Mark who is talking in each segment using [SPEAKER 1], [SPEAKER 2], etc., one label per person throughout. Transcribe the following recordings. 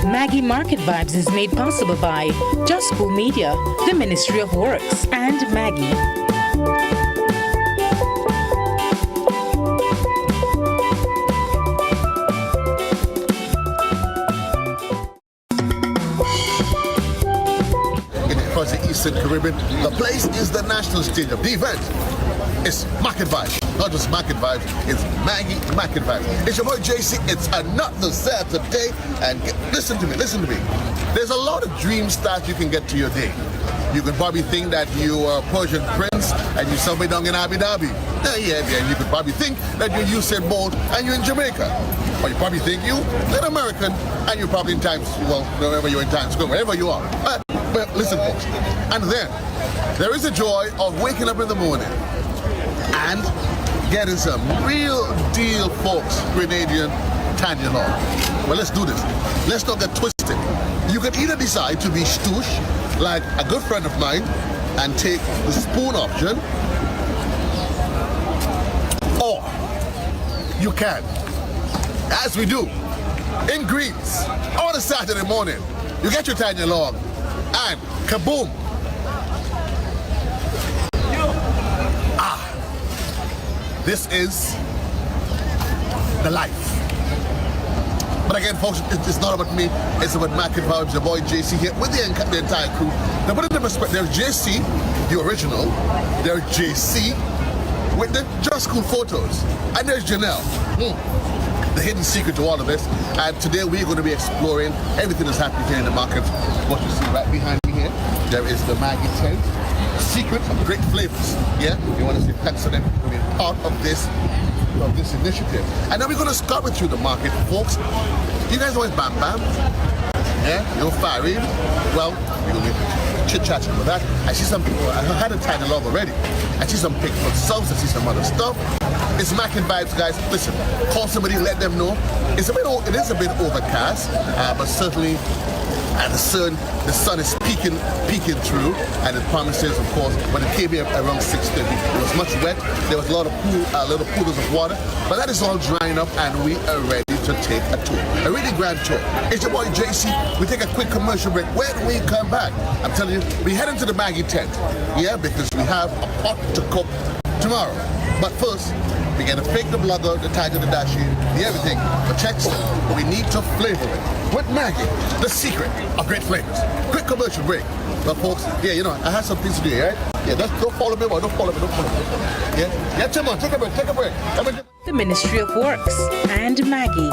[SPEAKER 1] Maggie Market Vibes is made possible by Just School Media, the Ministry of Works, and Maggie.
[SPEAKER 2] Across the Eastern Caribbean, the place is the national stadium. The event is Market Vibes. Not just Market Vibes, it's Maggie Market Vibes. It's your boy JC. It's another Saturday. And listen to me. There's a lot of dreams that you can get to your day. You could probably think that you are a Persian prince and you're somewhere down in Abu Dhabi. Yeah. You could probably think that you're Usain Bolt and you're in Jamaica. Or you probably think you're an American and you're probably in Times, well, wherever you're in Times Square, wherever you are. But listen, folks. And then there is a joy of waking up in the morning and getting some real deal, folks, Grenadian tangerine. Well, let's do this. Let's not get twisted. You can either decide to be stoosh, like a good friend of mine, and take the spoon option, or you can, as we do, in Greens, on a Saturday morning, you get your tangerine and kaboom! This is the life. But again, folks, it's not about me. It's about Market Vibes, your boy JC here with the entire crew. Now, put it in perspective. There's JC, the original. There's JC with the Just Cool photos. And there's Janelle. The hidden secret to all of this. And today we're going to be exploring everything that's happening here in the market. What you see right behind me here, there is the Maggie tent. Secret of great flavors. Yeah, you want to see pets of them being part of this initiative. And then we're going to scurry through the market, folks. You guys know it's Bam Bam? Yeah, you know Farid? Well, we're going to be chit-chatting with that. I see some people, I had a title log already. I see some pics for sauce, I see some other stuff. It's Market Vibes, guys. Listen, call somebody, let them know. It is a bit overcast, but certainly and the sun is peeking through, and it promises, of course, when it came here around 6:30, it was much wet. There was a lot of little pools of water, but that is all drying up, and we are ready to take a tour, a really grand tour. It's your boy JC. We take a quick commercial break. When we come back, I'm telling you, we head into the Maggie tent, yeah, because we have a pot to cook tomorrow. But first, we got to fake the blogger, the tiger, the dashi, the everything. But check this, we need to flavor it with Maggie, the secret of great flavors. Quick commercial break. But folks, yeah, you know, I have some things to do, right? Yeah, don't follow me, boy. Don't follow me. Yeah, come on, take a break.
[SPEAKER 1] The Ministry of Works and Maggie.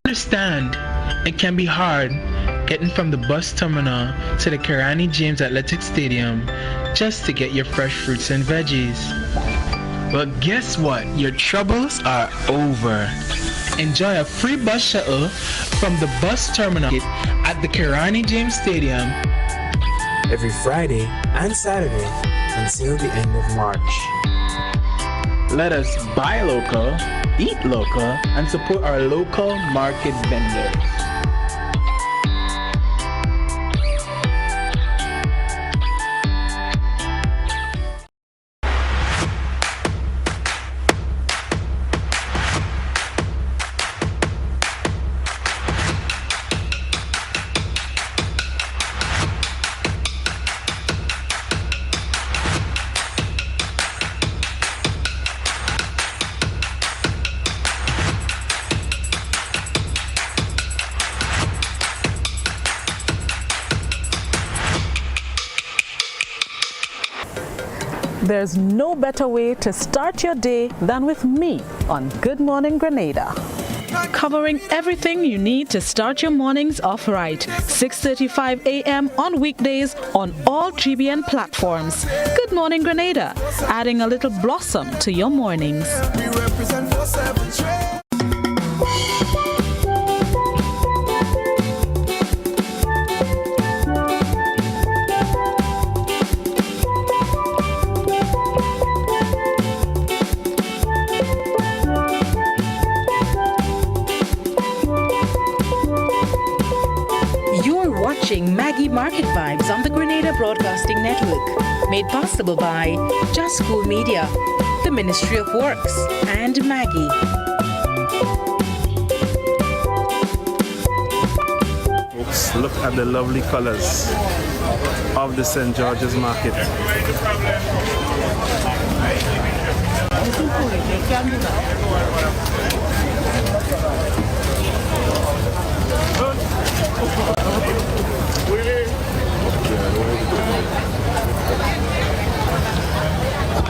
[SPEAKER 3] Understand, it can be hard getting from the bus terminal to the Kirani James Athletic Stadium just to get your fresh fruits and veggies. But guess what? Your troubles are over. Enjoy a free bus shuttle from the bus terminal at the Kirani James Stadium
[SPEAKER 4] every Friday and Saturday until the end of March.
[SPEAKER 3] Let us buy local, eat local, and support our local market vendors.
[SPEAKER 5] There's no better way to start your day than with me on Good Morning Grenada. Covering everything you need to start your mornings off right. 6:35 a.m. on weekdays on all GBN platforms. Good Morning Grenada, adding a little blossom to your mornings.
[SPEAKER 1] watching Maggie Market Vibes on the Grenada Broadcasting Network, made possible by Just School Media, the Ministry of Works, and Maggie.
[SPEAKER 6] Folks, look at the lovely colors of the St. George's Market.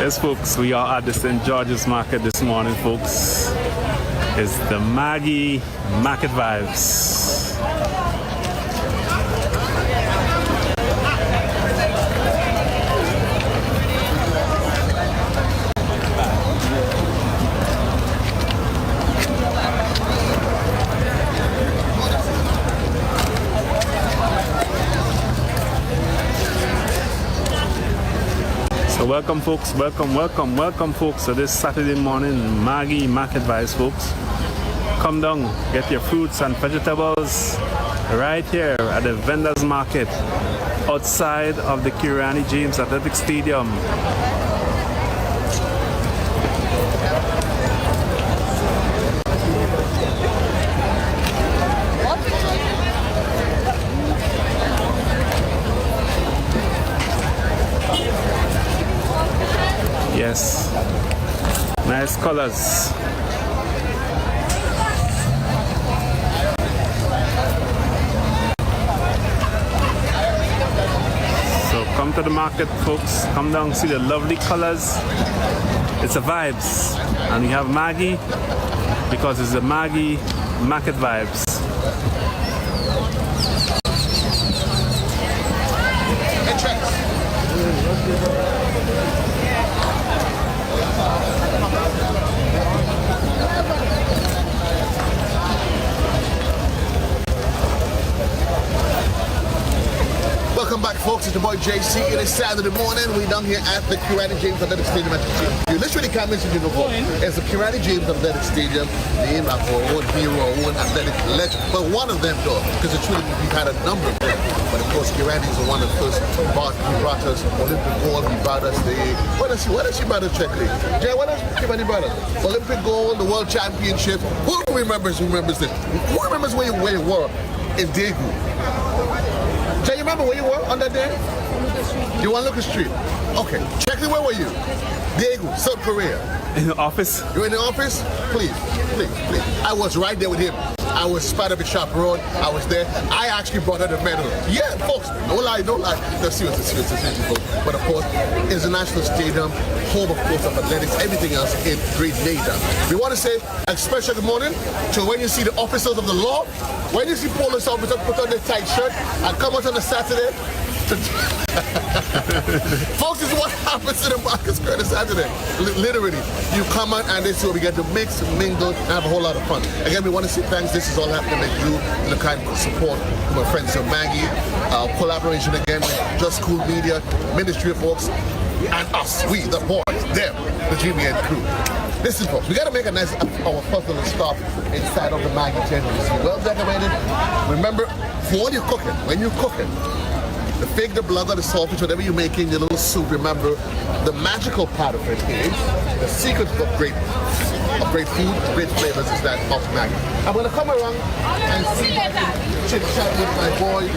[SPEAKER 6] Yes, folks, we are at the St. George's Market this morning, folks. It's the Maggie Market Vibes. So welcome folks, welcome folks to this Saturday morning Maggie Market Vibes, folks. Come down, get your fruits and vegetables right here at the vendors market outside of the Kirani James Athletic Stadium. Yes, nice colors. So come to the market, folks. Come down, see the lovely colors. It's a vibes, and we have Maggie because it's the Maggie Market Vibes.
[SPEAKER 2] Welcome back, folks. It's your boy JC. It is Saturday morning. We're down here at the Kirani James Athletic Stadium. You literally can't miss it, you know. It's the Kirani James Athletic Stadium, named after our own hero, our own athletic legend. But one of them, though, because it's truly we've had a number of them. But of course, Kirani is one of the first. He brought us Olympic gold. He brought us the what else he brought us, Check League? Jay, what else Kirani brought us? Olympic gold, the World Championship. Who remembers this? Who remembers where you were in Daegu? Jay, you remember where you were on that day? You on Lucas Street? Okay. Check it, where were you? Daegu, South Korea.
[SPEAKER 6] In the office?
[SPEAKER 2] You in the office? Please. I was right there with him. I was spotted at Shop Road. I was there. I actually brought her the medal. Yeah, folks. No lie. No, seriously, folks. But of course, International Stadium, home of course of athletics, everything else in Grenada. We want to say a special good morning to when you see the officers of the law, when you see police officers put on their tight shirt and come out on a Saturday. Folks, this is what happens in the Market Square on Saturday. Literally, you come out and this is where we get to mix, mingle, and have a whole lot of fun. Again, we want to say thanks. This is all happening with you and the kind of support from my friends of Maggie. Collaboration again with Just School Media, Ministry of Works, and us, we, the boys, them, the GBN crew. Listen, folks, we got to make a nice, our personal stop inside of the Maggie tent. Well decorated. Remember, for when you're cooking, the fig, the blood, the saltfish, whatever you're making, your little soup, remember, the magical part of it is, the secret of great food, great flavors is that of Maggie. I'm going to come around and see if I can chit-chat with my boy,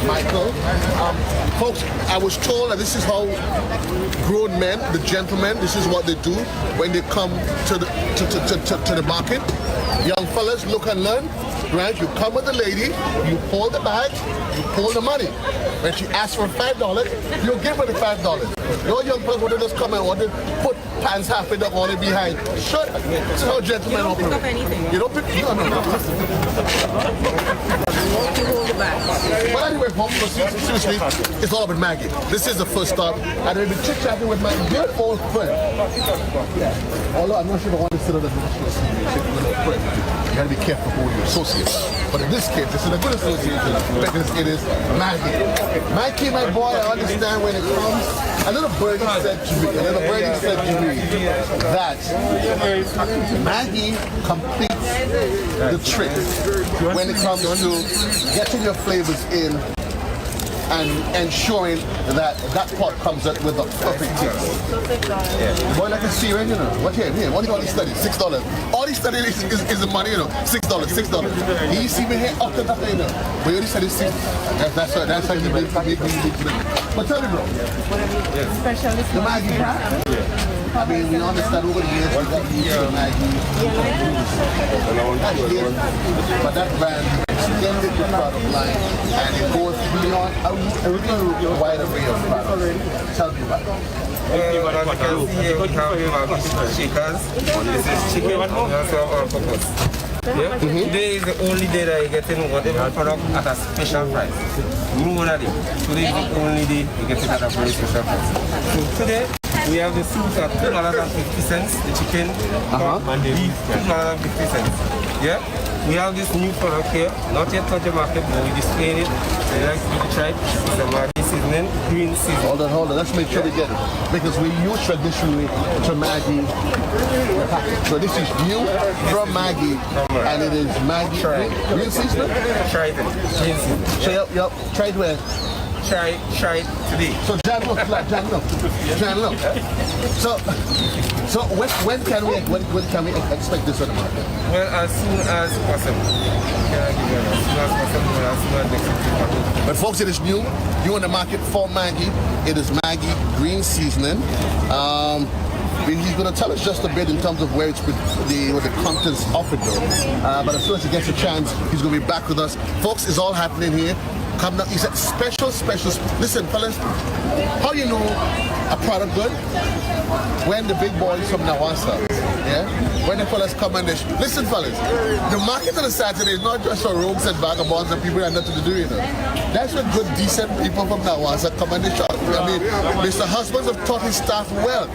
[SPEAKER 2] Michael. Folks, I was told that this is how grown men, the gentlemen, this is what they do when they come to the market. Young fellas, look and learn. Right? You come with the lady, you hold the bag, you pull the money. When she asks for $5, you give her the $5. Your young person would just come and want to put pants halfway down on it behind. Shut up. This is how gentlemen operate. You don't pick up anything. You don't pick up anything. You hold the bag. But anyway, folks, seriously, it's all about Maggie. This is the first stop, and I've been chit-chatting with my dear old friend. Although I'm not sure if I want to sit on the national scene, you gotta be careful who you associate. But in this case, it's in a good association because it is Maggie. Maggie, my boy, I understand when it comes. A little birdie said to me that Maggie completes the trick when it comes to getting your flavors in and ensuring that pot comes out with a perfect taste. Boy, like a searing, you know. What here? What do you all these studies? $6. All these studies is the money, you know. $6. He see me here up to nothing, you know. But you only study $6. That's how you make. But tell me, bro. Specialist. The Maggie brand. I mean, we understand over the years we got used to Maggie. But that brand extended the product line and it goes beyond a really wide array of products. Tell me about it.
[SPEAKER 7] As you can see, we have shakers. This is chicken and we also have all-purpose. Yeah? Today is the only day that you're getting whatever product at a special price. No other day. Today is the only day you get it at a very special price. So today, we have the soup at $2.50, the chicken, and the beef, $2.50. Yeah? We have this new product here, not yet touch the market, but we displayed it. So you like to try it. It's a Maggie seasoning, green seasoning.
[SPEAKER 2] Hold on. Let's make sure we get it. Because we use traditionally to Maggie. So this is new from Maggie. And it is Maggie green seasoning?
[SPEAKER 7] Try it. Green seasoning.
[SPEAKER 2] So, yep. Try it where?
[SPEAKER 7] Try it today.
[SPEAKER 2] So Jan, look. So when can we expect this on the market?
[SPEAKER 7] Well, as soon as possible.
[SPEAKER 2] But folks, it is new on the market for Maggie. It is Maggie green seasoning. He's going to tell us just a bit in terms of where it's the contents of it though. But as soon as he gets a chance, he's going to be back with us. Folks, it's all happening here. Come now, he said special. Listen, fellas, how you know a product good? When the big boys from Nawasa, yeah? When the fellas come and listen, fellas, the market on a Saturday is not just for rogues and vagabonds and people that have nothing to do, you know. That's when good, decent people from Nawasa come and they shop. I mean, Mr. Husbands have taught his staff well.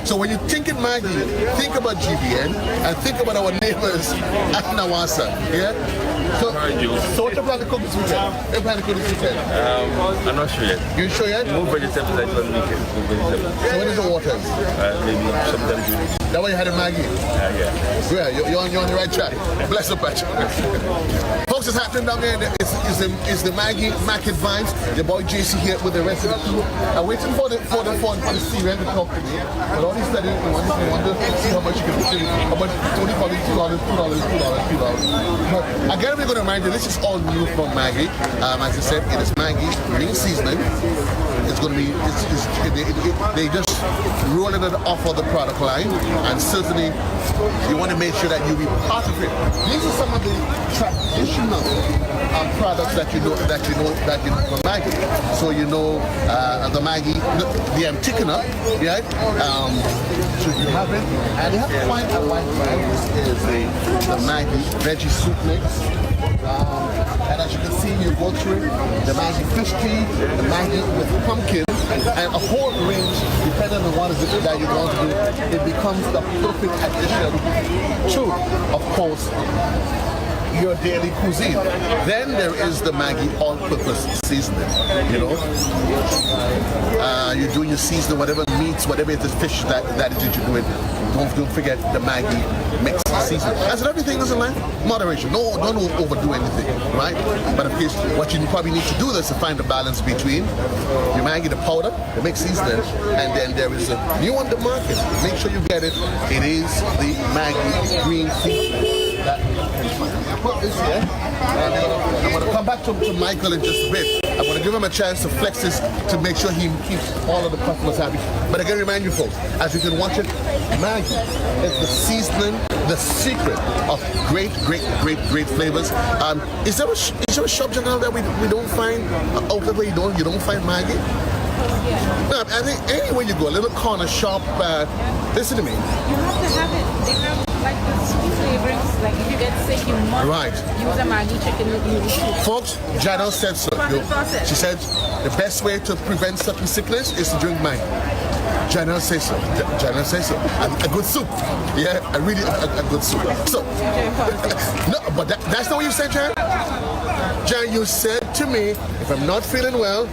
[SPEAKER 2] So when you're thinking Maggie, think about GBN and think about our neighbors at Nawasa, yeah? So what you plan to cook this weekend?
[SPEAKER 8] I'm not sure yet.
[SPEAKER 2] You sure yet?
[SPEAKER 8] More vegetables like one weekend.
[SPEAKER 2] So when is the waters?
[SPEAKER 8] Maybe sometime June.
[SPEAKER 2] That way you had a Maggie?
[SPEAKER 8] Yeah.
[SPEAKER 2] Yeah, you're on the right track. Bless up, Patrick. Folks, it's happening down there. It's the Maggie Market Vibes. Your boy JC here with the rest of the crew. I'm waiting for the Syrian to talk to me. But all these studies, we want to see how much you can do. How much? Tony called it $2. But again, we're going to remind you, this is all new from Maggie. As I said, it is Maggie green seasoning. It's going to be, they just rolling it off of the product line, and certainly you want to make sure that you be part of it. These are some of the traditional products that you know from Maggie. So you know the Maggie, the Antiquina, right? So you have it, and you have to find a white brand. This is the Maggie veggie soup mix. And as you can see, you go through the Maggie fish tea, the Maggie with pumpkin, and a whole range, depending on what is it that you want to do, it becomes the perfect addition to, of course, your daily cuisine. Then there is the Maggie all-purpose seasoning. You know, you're doing your seasoning, whatever meats, whatever it is, fish that you're doing. Don't forget the Maggie mix seasoning. As in everything is in life, moderation. Don't overdo anything, right? But of course, what you probably need to do is to find the balance between your Maggie, the powder, the mixed seasoning, and then there is a new on the market. Make sure you get it. It is the Maggie green seasoning. Put this here. I'm going to come back to Michael in just a bit. I'm going to give him a chance to flex this to make sure he keeps all of the customers happy. But again, remind you folks, as you can watch it, Maggie is the seasoning, the secret of great flavors. Is there a shop general that we don't find outlet where you don't find Maggie? No, I think anywhere you go, a little corner shop. Listen to me.
[SPEAKER 9] You have to have it. They have like the sweet flavorings. Like if you get sick, you must use a Maggie chicken with noodle soup.
[SPEAKER 2] Folks, Jadel said so. She said the best way to prevent certain sickness is to drink Maggie. General say so. General say so. A good soup. Yeah, a good soup. So, no, but that's not what you said, Jan. Jan, you said to me, if I'm not feeling well,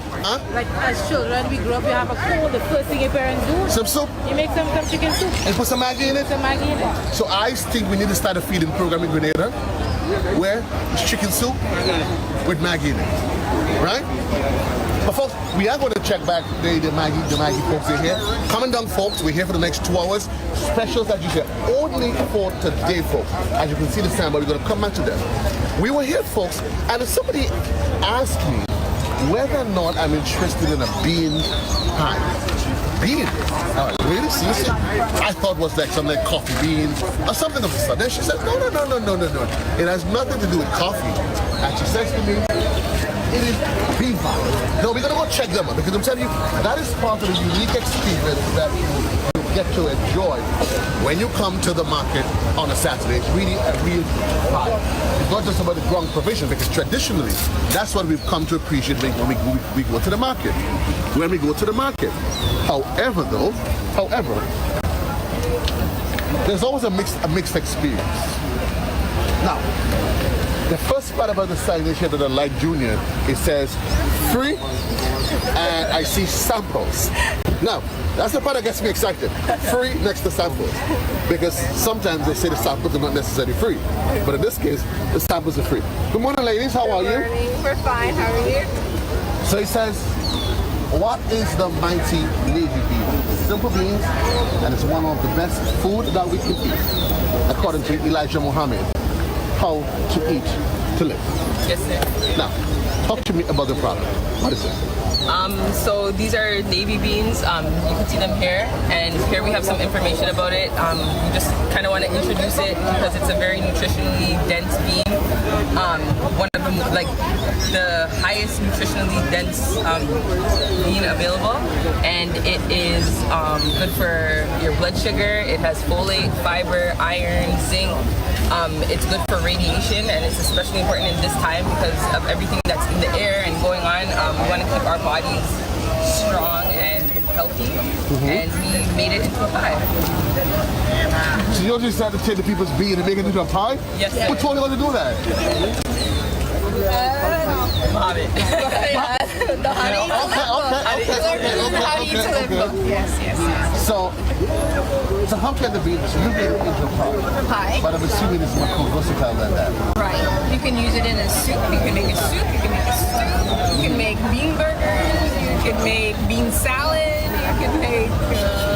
[SPEAKER 9] like as children, we grew up, you have a cold, the first thing your parents do,
[SPEAKER 2] some soup.
[SPEAKER 9] You make some chicken soup.
[SPEAKER 2] And put some Maggie in it?
[SPEAKER 9] Some Maggie in it.
[SPEAKER 2] So I think we need to start a feeding program in Grenada where it's chicken soup with Maggie in it. Right? But folks, we are going to check back the Maggie folks in here. Coming down, folks, we're here for the next 2 hours. Specials that you said only for today, folks. As you can see the time, but we're going to come back to them. We were here, folks, and somebody asked me whether or not I'm interested in a bean pie. Bean? Oh, really? Seriously? I thought it was like something like coffee beans or something of the sort. Then she said, no. It has nothing to do with coffee. And she says to me, it is bean pie. No, we're going to go check them out because I'm telling you, that is part of the unique experience that you get to enjoy when you come to the market on a Saturday. It's really a real pie. It's not just about the ground provision because traditionally, that's what we've come to appreciate when we go to the market. When we go to the market. However, there's always a mixed experience. Now, the first part about the signage here to the Light Junior, it says free, and I see samples. Now, that's the part that gets me excited. Free next to samples. Because sometimes they say the samples are not necessarily free. But in this case, the samples are free. Good morning, ladies. How are you?
[SPEAKER 10] Good morning. We're fine. How are you?
[SPEAKER 2] So it says, what is the mighty navy bean? Simple beans, and it's one of the best food that we can eat, according to Elijah Muhammad. How to eat to live.
[SPEAKER 10] Yes, sir.
[SPEAKER 2] Now, talk to me about the product. What is it?
[SPEAKER 10] So these are navy beans. You can see them here, and here we have some information about it. We just kind of want to introduce it because it's a very nutritionally dense bean. One of them, like the highest nutritionally dense bean available, and it is good for your blood sugar. It has folate, fiber, iron, zinc. It's good for radiation, and it's especially important in this time because of everything that's in the air and going on. We want to keep our bodies strong and healthy, and we made it into a pie.
[SPEAKER 2] So you just had to take the people's bean and make it into a pie?
[SPEAKER 10] Yes, sir.
[SPEAKER 2] Who told you how to do that?
[SPEAKER 10] Mohammed.
[SPEAKER 2] The honey. Okay. Yes. So how can the bean, so you made it into a pie? But I'm assuming it's much more versatile than that.
[SPEAKER 11] Right. You can use it in a soup. You can make a soup. You can make a stew. You can make bean burgers. You can make bean salad. You can make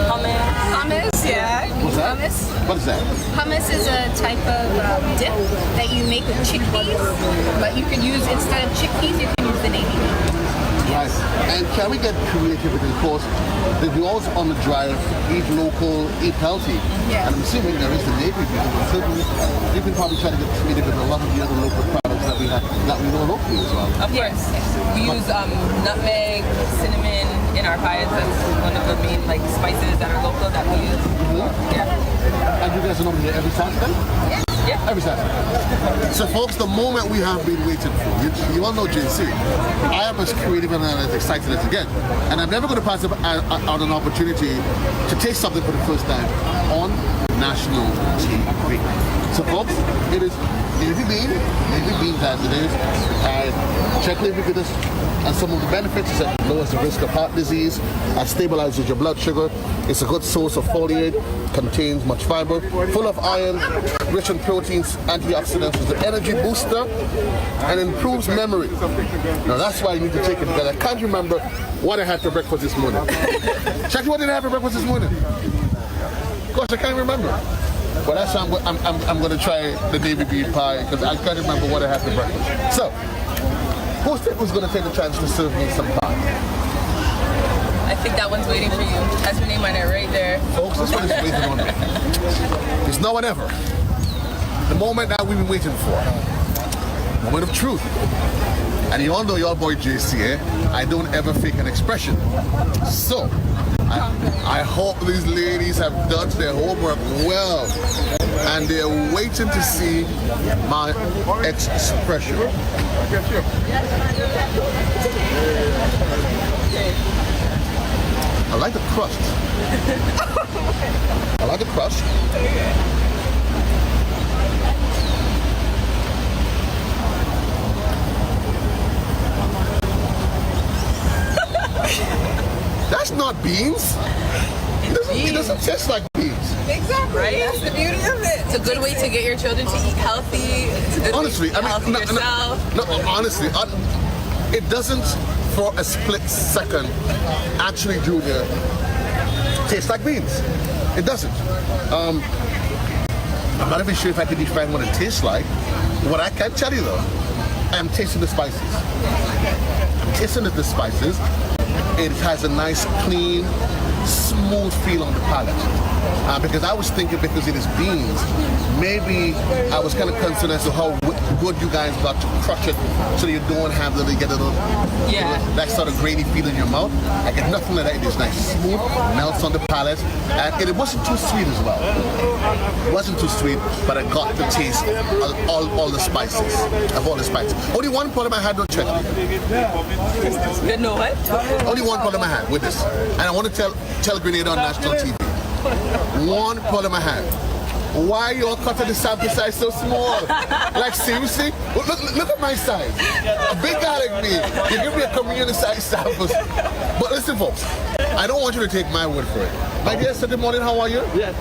[SPEAKER 11] hummus. Yeah.
[SPEAKER 2] What's that?
[SPEAKER 11] Hummus.
[SPEAKER 2] What is that?
[SPEAKER 11] Hummus is a type of dip that you make with chickpeas, but you can use, instead of chickpeas, you can use the navy bean.
[SPEAKER 2] Right. And can we get creative with it? Of course, we're also on the drive, eat local, eat healthy.
[SPEAKER 11] Yeah.
[SPEAKER 2] And I'm assuming there is the navy bean. Certainly, you can probably try to get creative with a lot of the other local products that we know locally as well.
[SPEAKER 10] Of course. We use nutmeg, cinnamon in our pies. That's one of the main spices that are local that we use. Yeah.
[SPEAKER 2] And you guys are over here every Saturday?
[SPEAKER 10] Yeah.
[SPEAKER 2] Every Saturday. So folks, the moment we have been waiting for, you all know JC. I am as creative and as excited as I get. And I'm never going to pass up on an opportunity to taste something for the first time on national TV. So folks, it is navy beans as it is. And check navy beans and some of the benefits is that it lowers the risk of heart disease, and stabilizes your blood sugar. It's a good source of folate, contains much fiber, full of iron, rich in proteins, antioxidants, is an energy booster, and improves memory. Now that's why you need to take it, because I can't remember what I had for breakfast this morning. Check what did I have for breakfast this morning? Gosh, I can't remember. But that's why I'm going to try the navy bean pie, because I can't remember what I had for breakfast. So, who's going to take the chance to serve me some pie?
[SPEAKER 10] I think that one's waiting for you. Has your name on it right there.
[SPEAKER 2] Folks, this one is waiting on me. It's now or never. The moment that we've been waiting for. Moment of truth. And you all know your boy JC, I don't ever fake an expression. So, I hope these ladies have done their homework well. And they're waiting to see my expression. I like the crust. I like the crust. That's not beans. It doesn't taste like beans.
[SPEAKER 10] Exactly. Right? That's the beauty of it. It's a good way to get your children to eat healthy. It's a good
[SPEAKER 2] Honestly,
[SPEAKER 10] way to eat healthy yourself.
[SPEAKER 2] No, honestly, it doesn't for a split second actually, Junior, taste like beans. It doesn't. I'm not even sure if I can define what it tastes like. What I can tell you though, I'm tasting the spices. I'm tasting the spices. It has a nice, clean, smooth feel on the palate. Because I was thinking, because it is beans, maybe I was kind of concerned as to how good you guys got to crush it so you don't have to get a little, that sort of grainy feel in your mouth. I get nothing like that. It is nice, smooth, melts on the palate, and it wasn't too sweet as well. It wasn't too sweet, but I got the taste of all the spices, Only one problem I had, no check.
[SPEAKER 10] Good, no what?
[SPEAKER 2] Only one problem I had with this, and I want to tell Grenada on national TV. One problem I had. Why you all cutting the sample size so small? Like seriously? Look at my size. A big guy like me, you give me a community size samples. But listen folks, I don't want you to take my word for it. My dear, Sunday morning, how are you?
[SPEAKER 12] Yes.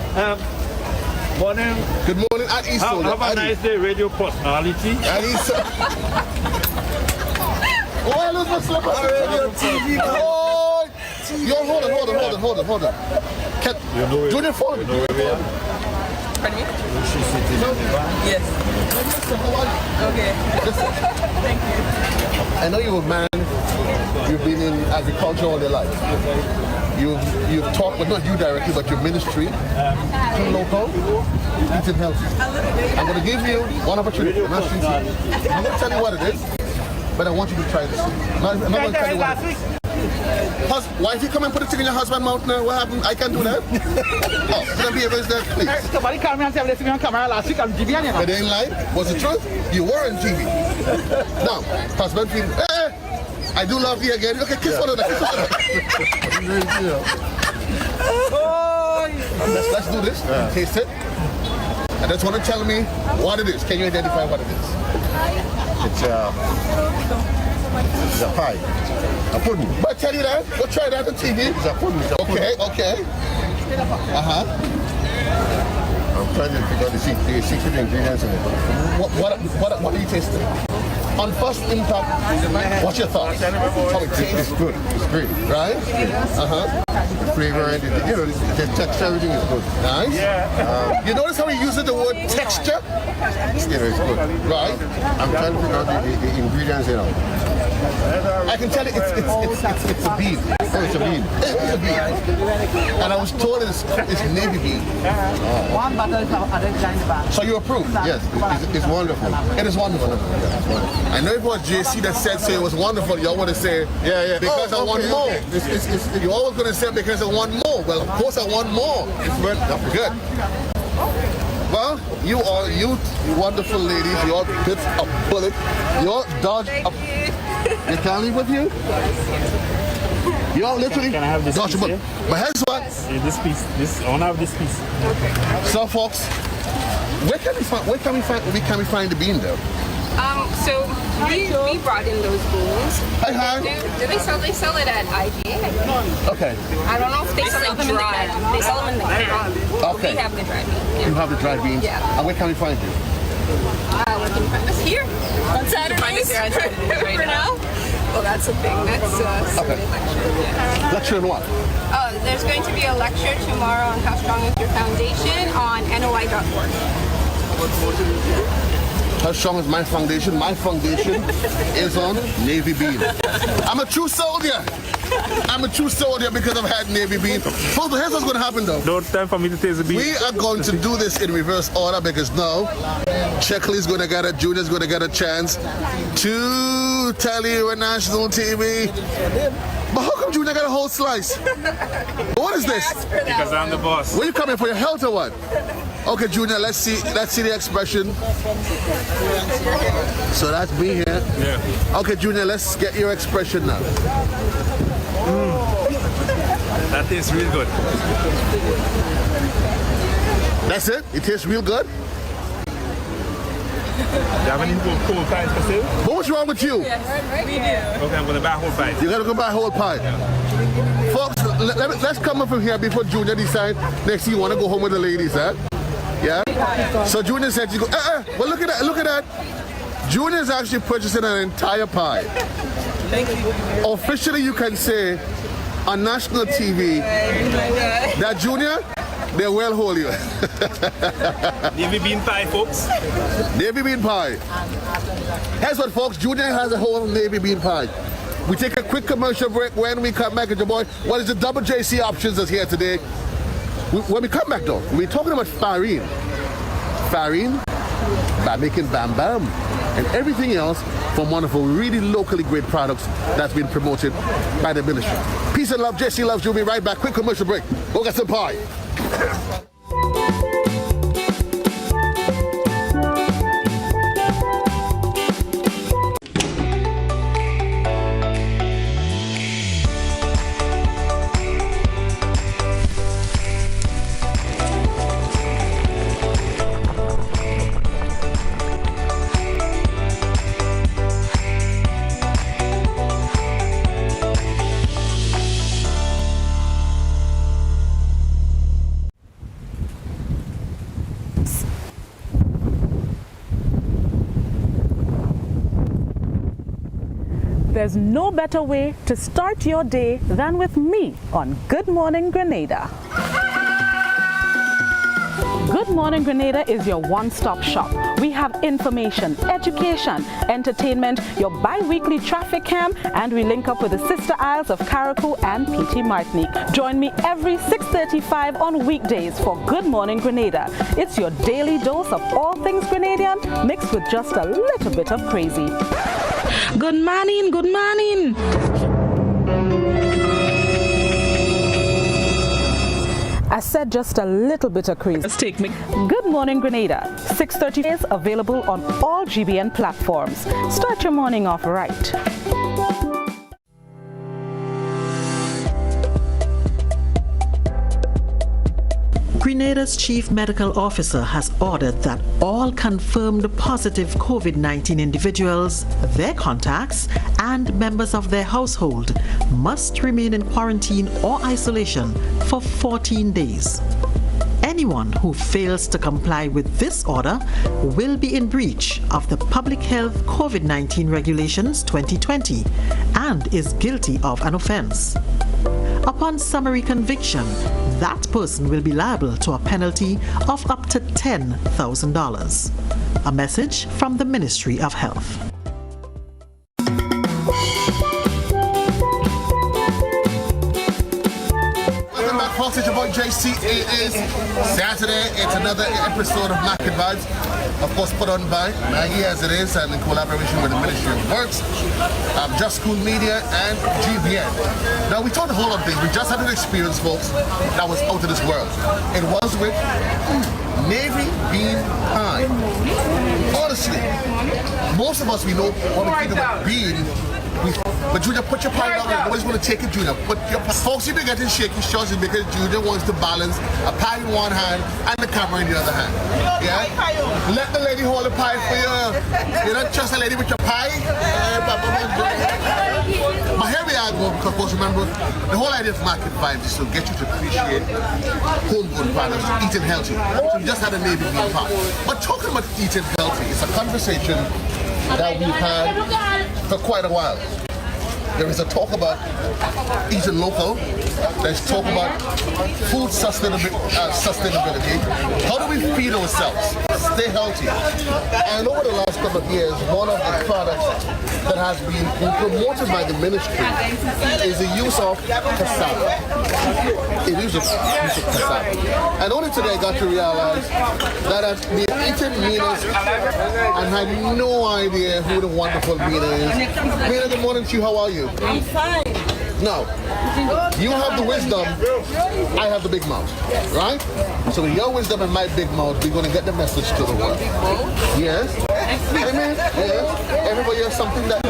[SPEAKER 12] Morning.
[SPEAKER 2] Good morning at East.
[SPEAKER 12] Have a nice day, radio personality.
[SPEAKER 2] At East. Oh, look what's up. Radio TV. Oh, yo, hold on. Junior, phone.
[SPEAKER 12] You know where we are?
[SPEAKER 10] Pardon me?
[SPEAKER 12] She's sitting in the van.
[SPEAKER 10] Yes. Okay. Thank you.
[SPEAKER 2] I know you're a man. You've been in agriculture all your life. You've talked, but not you directly, but your ministry. Eating local, eating healthy. I'm going to give you one opportunity. I'm going to tell you what it is, but I want you to try this. I'm not going to tell you what it is. Why if you come and put it in your husband's mouth now? What happened? I can't do that. Oh, can I be able to that, please?
[SPEAKER 13] Somebody called me and said, "Let's be on camera last week on TV."
[SPEAKER 2] But they ain't lie. Was it truth? You were on TV. Now, husband, I do love you again. Okay, kiss one of them. Let's do this. Taste it. I just want to tell me what it is. Can you identify what it is?
[SPEAKER 8] It's a pie. A pudding.
[SPEAKER 2] But I tell you that. Go try that on TV.
[SPEAKER 8] It's a pudding.
[SPEAKER 2] Okay.
[SPEAKER 8] I'm trying to figure out the secret ingredients in it.
[SPEAKER 2] What are you tasting? On first impact, what's your thoughts? How it tastes?
[SPEAKER 8] It's good. It's great.
[SPEAKER 2] Right?
[SPEAKER 8] The flavor and the texture, everything is good.
[SPEAKER 2] Nice. You notice how he uses the word texture?
[SPEAKER 8] It's good.
[SPEAKER 2] Right?
[SPEAKER 8] I'm trying to figure out the ingredients, you know.
[SPEAKER 2] I can tell you it's a bean.
[SPEAKER 8] Oh, it's a bean.
[SPEAKER 2] It's a bean. And I was told it's navy bean.
[SPEAKER 13] One bottle of other kind of bag.
[SPEAKER 2] So you approve?
[SPEAKER 8] Yes, it's wonderful.
[SPEAKER 2] It is wonderful. I know it was JC that said so it was wonderful. Y'all want to say,
[SPEAKER 8] yeah.
[SPEAKER 2] Because I want more.
[SPEAKER 8] Okay.
[SPEAKER 2] You're always going to say because I want more. Well, of course I want more. Good. Well, you wonderful ladies, you all bit a bullet. You all dodge a... You can't leave with you? You all literally
[SPEAKER 12] Can I have this
[SPEAKER 2] dodge a
[SPEAKER 12] piece
[SPEAKER 2] bullet.
[SPEAKER 12] here?
[SPEAKER 2] But here's what?
[SPEAKER 12] This piece. I want to have this piece.
[SPEAKER 2] So folks, where can we find the bean though?
[SPEAKER 11] So we brought in those beans.
[SPEAKER 2] Hi.
[SPEAKER 11] Do they sell it at IGA?
[SPEAKER 2] Okay.
[SPEAKER 11] I don't know if they sell them dry. They sell them in the can.
[SPEAKER 2] Okay.
[SPEAKER 11] We have the dry beans.
[SPEAKER 2] You have the dry beans?
[SPEAKER 11] Yeah.
[SPEAKER 2] And where can we find you?
[SPEAKER 11] We can find us here on Saturdays for now. Well, that's a thing. That's
[SPEAKER 2] Okay.
[SPEAKER 11] lecture. Yeah.
[SPEAKER 2] Lecture on what?
[SPEAKER 11] There's going to be a lecture tomorrow on How Strong Is Your Foundation on NOI.org.
[SPEAKER 2] How strong is my foundation? My foundation is on navy bean. I'm a true soldier. Because I've had navy bean. Folks, here's what's going to happen though.
[SPEAKER 6] No time for me to taste the bean.
[SPEAKER 2] We are going to do this in reverse order because now Checkley's going to get a, Junior's going to get a chance to tell you on national TV. But how come Junior got a whole slice? What is this?
[SPEAKER 6] Because I'm the boss.
[SPEAKER 2] Where you coming for your health or what? Okay, Junior, let's see the expression. So that's me here.
[SPEAKER 6] Yeah.
[SPEAKER 2] Okay, Junior, let's get your expression now.
[SPEAKER 6] That tastes real good.
[SPEAKER 2] That's it? It tastes real good?
[SPEAKER 6] Do you have any cold pies for sale?
[SPEAKER 2] But what's wrong with you?
[SPEAKER 10] Yes, we do.
[SPEAKER 6] Okay, I'm going to buy a whole pie.
[SPEAKER 2] You gotta go buy a whole pie. Folks, let's come up from here before Junior decides next thing you wanna go home with the ladies, huh? Yeah? So Junior said, you go, well look at that. Junior's actually purchasing an entire pie.
[SPEAKER 10] Thank you.
[SPEAKER 2] Officially you can say on national TV that Junior, they will hold you.
[SPEAKER 6] Navy bean pie, folks.
[SPEAKER 2] Navy bean pie. Here's what, folks. Junior has a whole navy bean pie. We take a quick commercial break. When we come back, your boy, what is the double JC options that's here today? When we come back, though, we're talking about farine. Farine, by making Bam Bam, and everything else from one of our really locally great products that's been promoted by the ministry. Peace and love. JC loves you. We'll be right back. Quick commercial break. Go get some pie.
[SPEAKER 5] There's no better way to start your day than with me on Good Morning Grenada. Good Morning Grenada is your one-stop shop. We have information, education, entertainment, your bi-weekly traffic cam, and we link up with the sister isles of Carriacou and PT Martinique. Join me every 6:35 on weekdays for Good Morning Grenada. It's your daily dose of all things Grenadian mixed with just a little bit of crazy.
[SPEAKER 1] Good morning, good morning.
[SPEAKER 5] I said just a little bit of crazy.
[SPEAKER 1] Let's take me.
[SPEAKER 5] Good Morning Grenada, 6:30 is available on all GBN platforms. Start your morning off right.
[SPEAKER 14] Grenada's Chief Medical Officer has ordered that all confirmed positive COVID-19 individuals, their contacts, and members of their household must remain in quarantine or isolation for 14 days. Anyone who fails to comply with this order will be in breach of the Public Health COVID-19 Regulations 2020 and is guilty of an offense. Upon summary conviction, that person will be liable to a penalty of up to $10,000. A message from the Ministry of Health.
[SPEAKER 2] Welcome back, folks. It's your boy JC. It is Saturday. It's another episode of Market Vibes. Of course, put on by Maggie as it is, and in collaboration with the Ministry of Works, Just School Media, and GBN. Now, we talked a whole lot of things. We just had an experience, folks, that was out of this world. It was with Navy bean pie. Honestly, most of us, we know what we think about bean. But Junior, put your pie down. Nobody's going to take it, Junior. Put your folks, you've been getting shaky shots because Junior wants to balance a pie in one hand and the camera in the other hand. Yeah? Let the lady hold the pie for you. You don't trust a lady with your pie? But here we are, because of course, remember, the whole idea of Market Vibes is to get you to appreciate homegrown products, eating healthy. So we just had a Navy bean pie. But talking about eating healthy, it's a conversation that we've had for quite a while. There is a talk about eating local. There's talk about food sustainability. How do we feed ourselves? Stay healthy. And over the last couple of years, one of the products that has been promoted by the ministry is the use of cassava. The use of cassava. And only today I got to realize that I've been eating Mina's and had no idea who the wonderful Mina is. Mina, good morning to you. How are you?
[SPEAKER 11] I'm fine.
[SPEAKER 2] Now, you have the wisdom, I have the big mouth, right? So with your wisdom and my big mouth, we're going to get the message to the world. Yes? Amen? Yes? Everybody has something that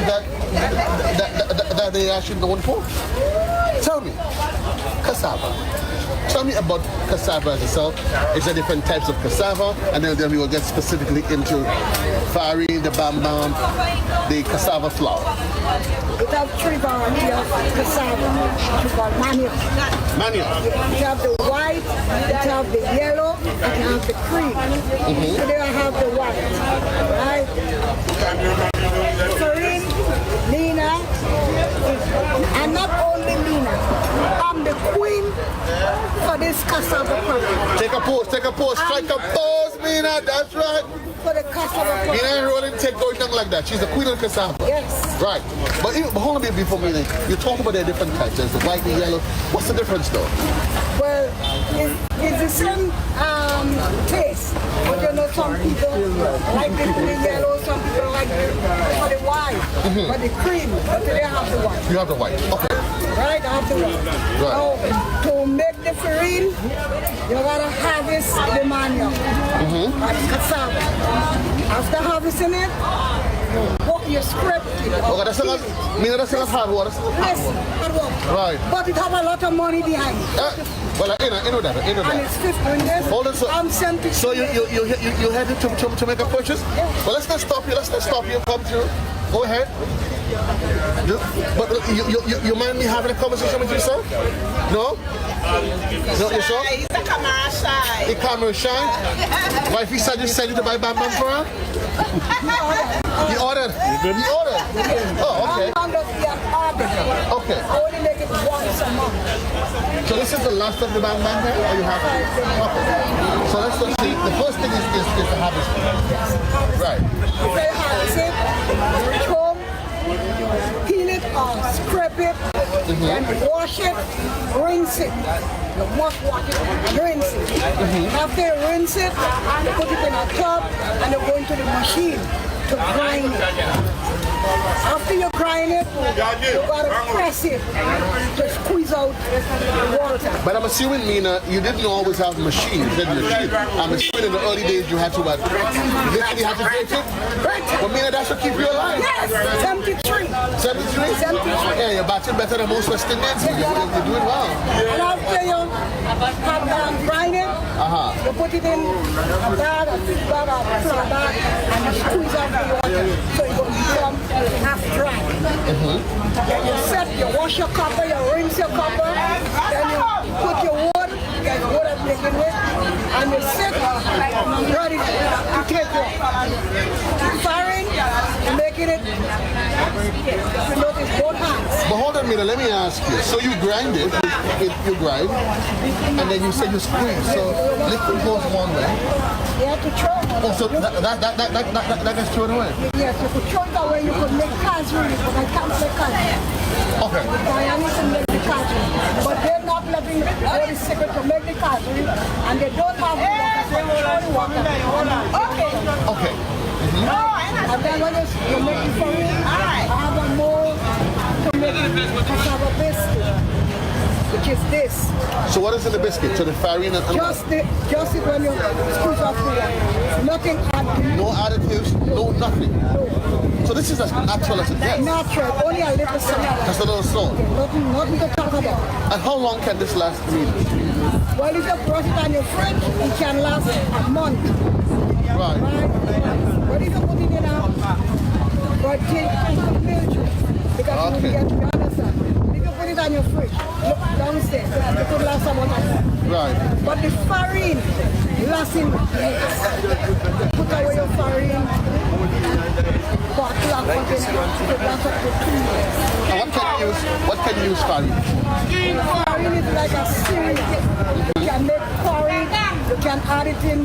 [SPEAKER 2] they actually known for. Tell me, cassava. Tell me about cassava as itself. Is there different types of cassava? And then we will get specifically into farine, the bambam, the cassava flour.
[SPEAKER 15] We have 3 varieties of cassava, which is called manioc.
[SPEAKER 2] Manioc.
[SPEAKER 15] You have the white, you have the yellow, and you have the cream. Today I have the white, right? Farine, Nina, and not only Nina, I'm the queen for this cassava product.
[SPEAKER 2] Take a pose, strike a pose, Mina, that's right.
[SPEAKER 15] For the cassava product.
[SPEAKER 2] Mina ain't rolling take going down like that. She's the queen of cassava.
[SPEAKER 15] Yes.
[SPEAKER 2] Right. But hold on a bit before Mina. You talk about the different types. There's the white, the yellow. What's the difference though?
[SPEAKER 15] Well, it's the same taste. But you know, some people like the yellow, some people like the white, but the cream. But today I have the white.
[SPEAKER 2] You have the white. Okay.
[SPEAKER 15] Right, I have the white.
[SPEAKER 2] Right.
[SPEAKER 15] Now, to make the farine, you gotta harvest the manioc, cassava. After harvesting it, you scrape it.
[SPEAKER 2] Okay, that's not hard work.
[SPEAKER 15] Yes, hard work.
[SPEAKER 2] Right.
[SPEAKER 15] But it have a lot of money behind it.
[SPEAKER 2] Well, I know that.
[SPEAKER 15] And it's 15 years.
[SPEAKER 2] Hold on, so
[SPEAKER 15] I'm 70.
[SPEAKER 2] So you headed to make a purchase? Yeah. Well, let's not stop you. Come through. Go ahead. But you mind me having a conversation with yourself? No? No, you sure?
[SPEAKER 16] He's a camera shy.
[SPEAKER 2] The camera shy? Why if he said you send you to buy Bam Bam for her? He ordered. He ordered. Oh, okay. Okay.
[SPEAKER 15] I only make it once a month.
[SPEAKER 2] So this is the last of the Bam Bam here? Or you have it? Okay. So let's see. The first thing is to harvest. Right.
[SPEAKER 15] Very harvest it, comb, peel it or scrape it, and wash it, rinse it. You must wash it and rinse it. After you rinse it, you put it in a tub and you go into the machine to grind it. After you grind it, you gotta press it to squeeze out the water.
[SPEAKER 2] But I'm assuming, Mina, you didn't always have machines. I'm assuming in the early days you had to literally have to break it. But Mina, that's what keep you alive.
[SPEAKER 15] Yes, 73.
[SPEAKER 2] 73?
[SPEAKER 15] 73.
[SPEAKER 2] Yeah, you're batching better than most West Indians. You're doing well.
[SPEAKER 15] And after you have grind it, you put it in a bag, a big bag, a flour bag, and you squeeze out the water. So it will become half dry. Then you set, you wash your copper, you rinse your copper, then you put your wood, get water taken with, and you sit ready to take off. Firing, you're making it, you notice both hands.
[SPEAKER 2] But hold on a minute, let me ask you. So you grind it, you grind, and then you say you squeeze. So liquid goes one way.
[SPEAKER 15] You have to throw it.
[SPEAKER 2] Oh, so that gets thrown away?
[SPEAKER 15] Yes, you could throw it away, you could make cards with it, but I can't make cards.
[SPEAKER 2] Okay.
[SPEAKER 15] I need to make the cards with it. But they're not letting what is secret to make the cards with it, and they don't have the water, so you throw the water. Okay.
[SPEAKER 2] Okay.
[SPEAKER 15] And then when you make the farine, I have a mold to make cassava biscuit, which is this.
[SPEAKER 2] So what is in the biscuit? So the farine and
[SPEAKER 15] just it when you squeeze off the water. Nothing added.
[SPEAKER 2] No additives, no nothing. No. So this is as natural as it gets.
[SPEAKER 15] Natural, only a little salt.
[SPEAKER 2] Just a little salt.
[SPEAKER 15] Nothing to talk about.
[SPEAKER 2] And how long can this last, Mina?
[SPEAKER 15] Well, if you put it on your fridge, it can last a month.
[SPEAKER 2] Right.
[SPEAKER 15] But if you put it in a because you get to be understand. If you put it on your fridge, look downstairs, it could last about a month.
[SPEAKER 2] Right.
[SPEAKER 15] But the farine lasts in years. Put away your farine, bottle of container, it could last up to 2 years.
[SPEAKER 2] And what can you use farine?
[SPEAKER 15] Farine is like a cereal. You can make porridge, you can add it in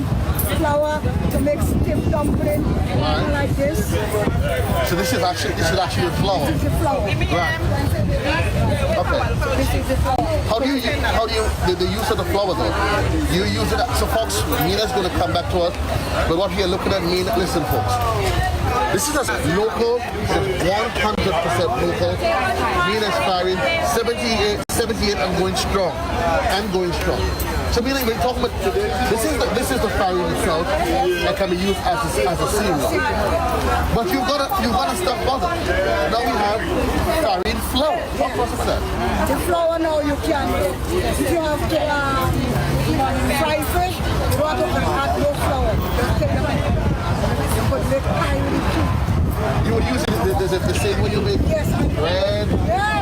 [SPEAKER 15] flour to make stiff dumpling, like this.
[SPEAKER 2] So this is actually the flour.
[SPEAKER 15] This is the flour.
[SPEAKER 2] Right. Okay.
[SPEAKER 15] This is the flour.
[SPEAKER 2] How do you the use of the flour though? You use it. So folks, Mina's going to come back to us. But what we are looking at, Mina, listen, folks. This is as local, 100% local. Mina's firing 78 and going strong. So Mina, we're talking about this is the farine itself that can be used as a cereal. But you've got to stop bothered. Now we have farine flour. Talk to us about that.
[SPEAKER 15] The flour now you can, if you have to fry fish, you want to add no flour. Just take them in. You put the pie with it too.
[SPEAKER 2] You would use it the same way you make bread,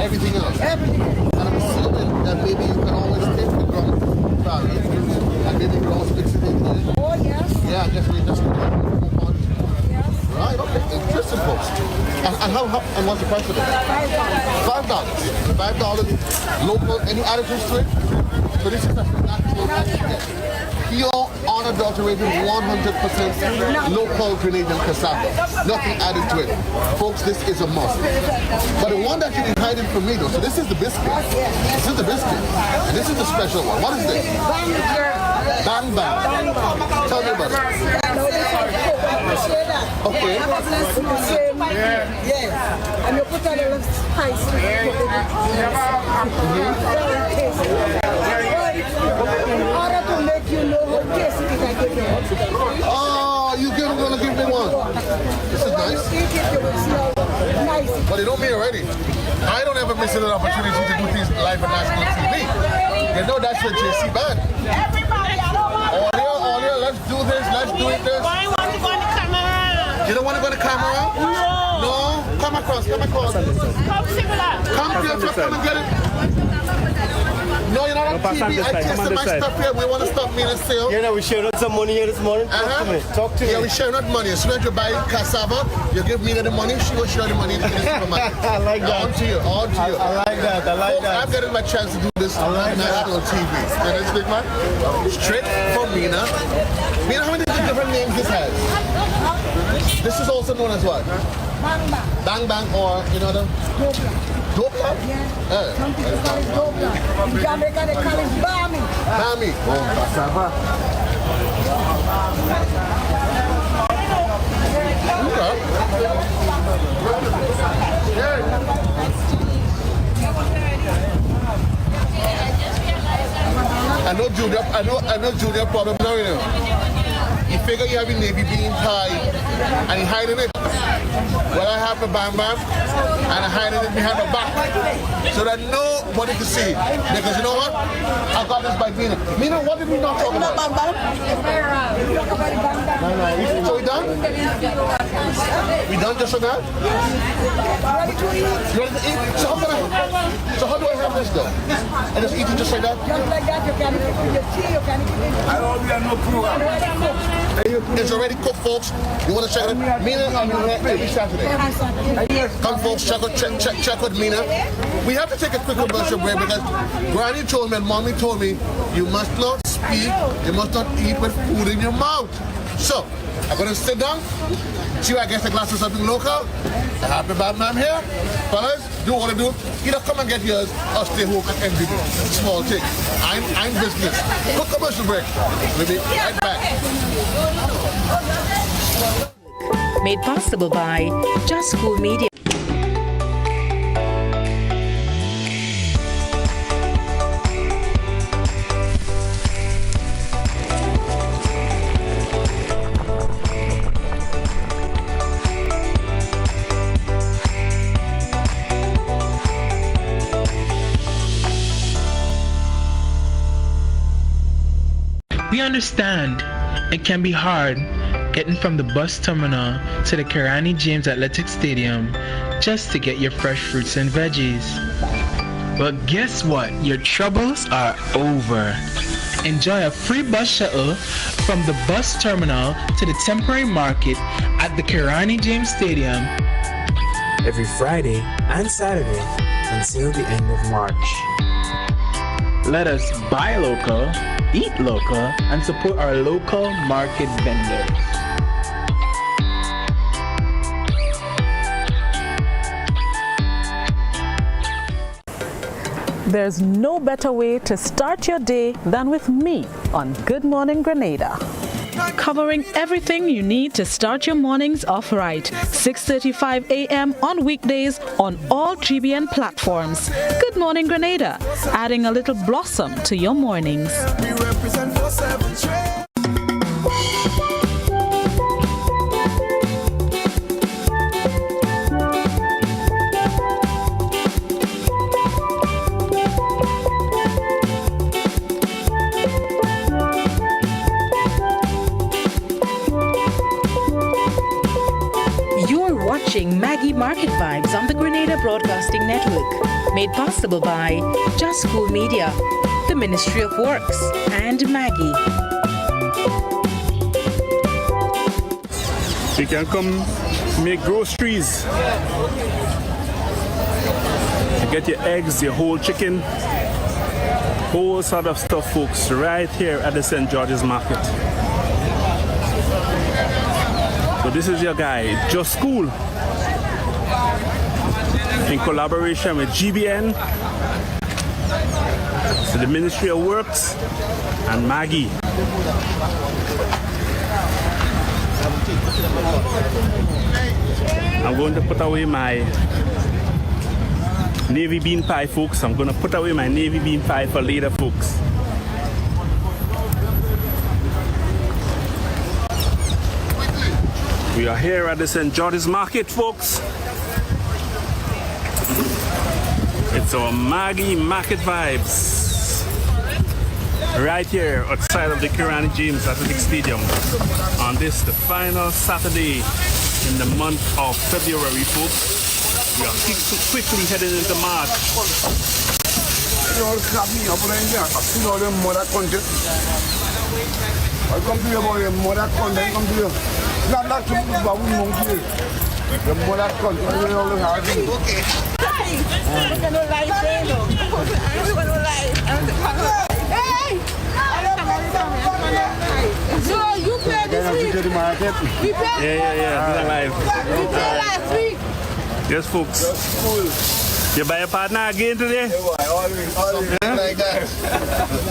[SPEAKER 2] everything else.
[SPEAKER 15] Everything.
[SPEAKER 2] And I'm assuming that maybe you can always take the ground flour and maybe you can always mix it into it.
[SPEAKER 15] Oh, yes.
[SPEAKER 2] Yeah, just right, okay. Interesting, folks. And what's the price of it? $5. $5 local, any additives to it? So this is a natural, pure, unadulterated, 100% local Grenadian cassava. Nothing added to it. Folks, this is a must. But the one that you've been hiding from me though, so this is the biscuit. This is the biscuit. And this is the special one. What is this? Bang Bang. Tell me about it. Okay.
[SPEAKER 15] Yeah. And you put a little spice. In order to make you know how tasty it is, I give you.
[SPEAKER 2] Oh, you're gonna give me one. This is nice. But they don't mean already. I don't ever miss an opportunity to do things live on national TV. You know that's what JC bad. All here, let's do this, let's do it this.
[SPEAKER 15] Why want to go on the camera?
[SPEAKER 2] You don't want to go on the camera? No. Come across.
[SPEAKER 15] Come similar.
[SPEAKER 2] Come here, just come and get it. No, you're not on TV. I tasted my stuff here. We want to stop me and sale.
[SPEAKER 16] Yeah, we shared out some money here this morning. Talk to me.
[SPEAKER 2] Yeah, we share out money. As soon as you buy cassava, you give me the money, she will share the money in the supermarket.
[SPEAKER 16] I like that.
[SPEAKER 2] On to you.
[SPEAKER 16] I like that.
[SPEAKER 2] I'm getting my chance to do this on national TV. And it's big man. Straight from Mina. Mina, how many different names this has? This is also known as what? Bang Bang or, the... Dopla?
[SPEAKER 15] Yeah. Some people call it Dopla. In Jamaica they call it Bami.
[SPEAKER 2] Bami. Oh, cassava. I know Junior problem now, you know. You figure you having navy bean pie and he hiding it. Well, I have the Bam Bam and I hiding it behind the back so that nobody can see. Because you know what? I got this by Mina. Mina, what did we not talk about? Bam Bam? So we done? We done just on that?
[SPEAKER 15] Ready to eat?
[SPEAKER 2] You ready to eat? So how do I have this though? I just eat it just like that?
[SPEAKER 15] Just like that, you can eat it with your tea, you can eat it with your tea.
[SPEAKER 2] I don't have no crew. It's already cooked, folks. You want to check it? Mina, I'm here every Saturday. Come, folks, check with Mina. We have to take a quick commercial break because Granny told me and Mommy told me you must not speak, you must not eat with food in your mouth. So, I'm going to sit down, see I get a glass of something local. I have the bad man here. Fellas, do what I do. Either come and get yours or stay home and envy me. Small thing. I'm business. Quick commercial break. We'll be right back.
[SPEAKER 1] Made possible by Just School Media.
[SPEAKER 3] We understand it can be hard getting from the bus terminal to the Kirani James Athletic Stadium just to get your fresh fruits and veggies. But guess what? Your troubles are over. Enjoy a free bus shuttle from the bus terminal to the temporary market at the Kirani James Stadium
[SPEAKER 4] every Friday and Saturday until the end of March.
[SPEAKER 3] Let us buy local, eat local, and support our local market vendors.
[SPEAKER 5] There's no better way to start your day than with me on Good Morning Grenada. Covering everything you need to start your mornings off right. 6:35 a.m. on weekdays on all GBN platforms. Good Morning Grenada, adding a little blossom to your mornings.
[SPEAKER 17] We represent 4/7 trade.
[SPEAKER 1] Maggie Market Vibes on the Grenada Broadcasting Network. Made possible by Just School Media, the Ministry of Works, and Maggie.
[SPEAKER 6] You can come make groceries. You get your eggs, your whole chicken, whole sort of stuff, folks, right here at the St. George's Market. So this is your guy, Just School, in collaboration with GBN, so the Ministry of Works, and Maggie. I'm going to put away my navy bean pie, folks. I'm going to put away my navy bean pie for later, folks. We are here at the St. George's Market, folks. It's our Maggie Market Vibes. Right here outside of the Kirani James Athletic Stadium on this, the final Saturday in the month of February, folks. We are quickly heading into March.
[SPEAKER 8] I come to you about your mother content, come to you. Not to move about monkey. The mother content, you know, okay. Hey!
[SPEAKER 15] So you played this week? We played?
[SPEAKER 6] Yeah. Live.
[SPEAKER 15] We played last week.
[SPEAKER 6] Yes, folks. You buy a partner again today?
[SPEAKER 8] Always. Like that.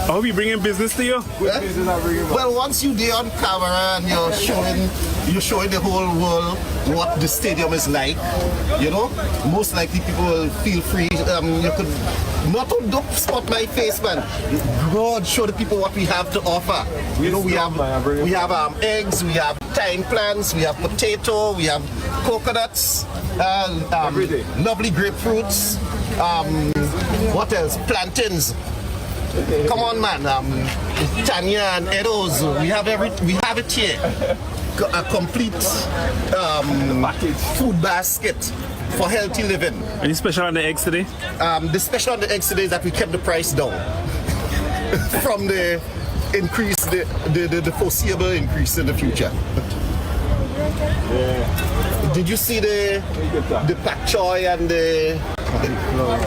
[SPEAKER 6] I hope you bringing business to you.
[SPEAKER 2] Well, once you're there on camera and you're showing the whole world what the stadium is like, you know, most likely people will feel free. You could not don't spot my face, man. God, show the people what we have to offer. You know, we have eggs, we have thyme plants, we have potato, we have coconuts, lovely grapefruits. What else? Plantains. Come on, man. Tanya and Edos. We have it here. A complete food basket for healthy living.
[SPEAKER 6] Any special on the eggs today?
[SPEAKER 2] The special on the eggs today is that we kept the price down from the increase, the foreseeable increase in the future. Did you see the pak choy and the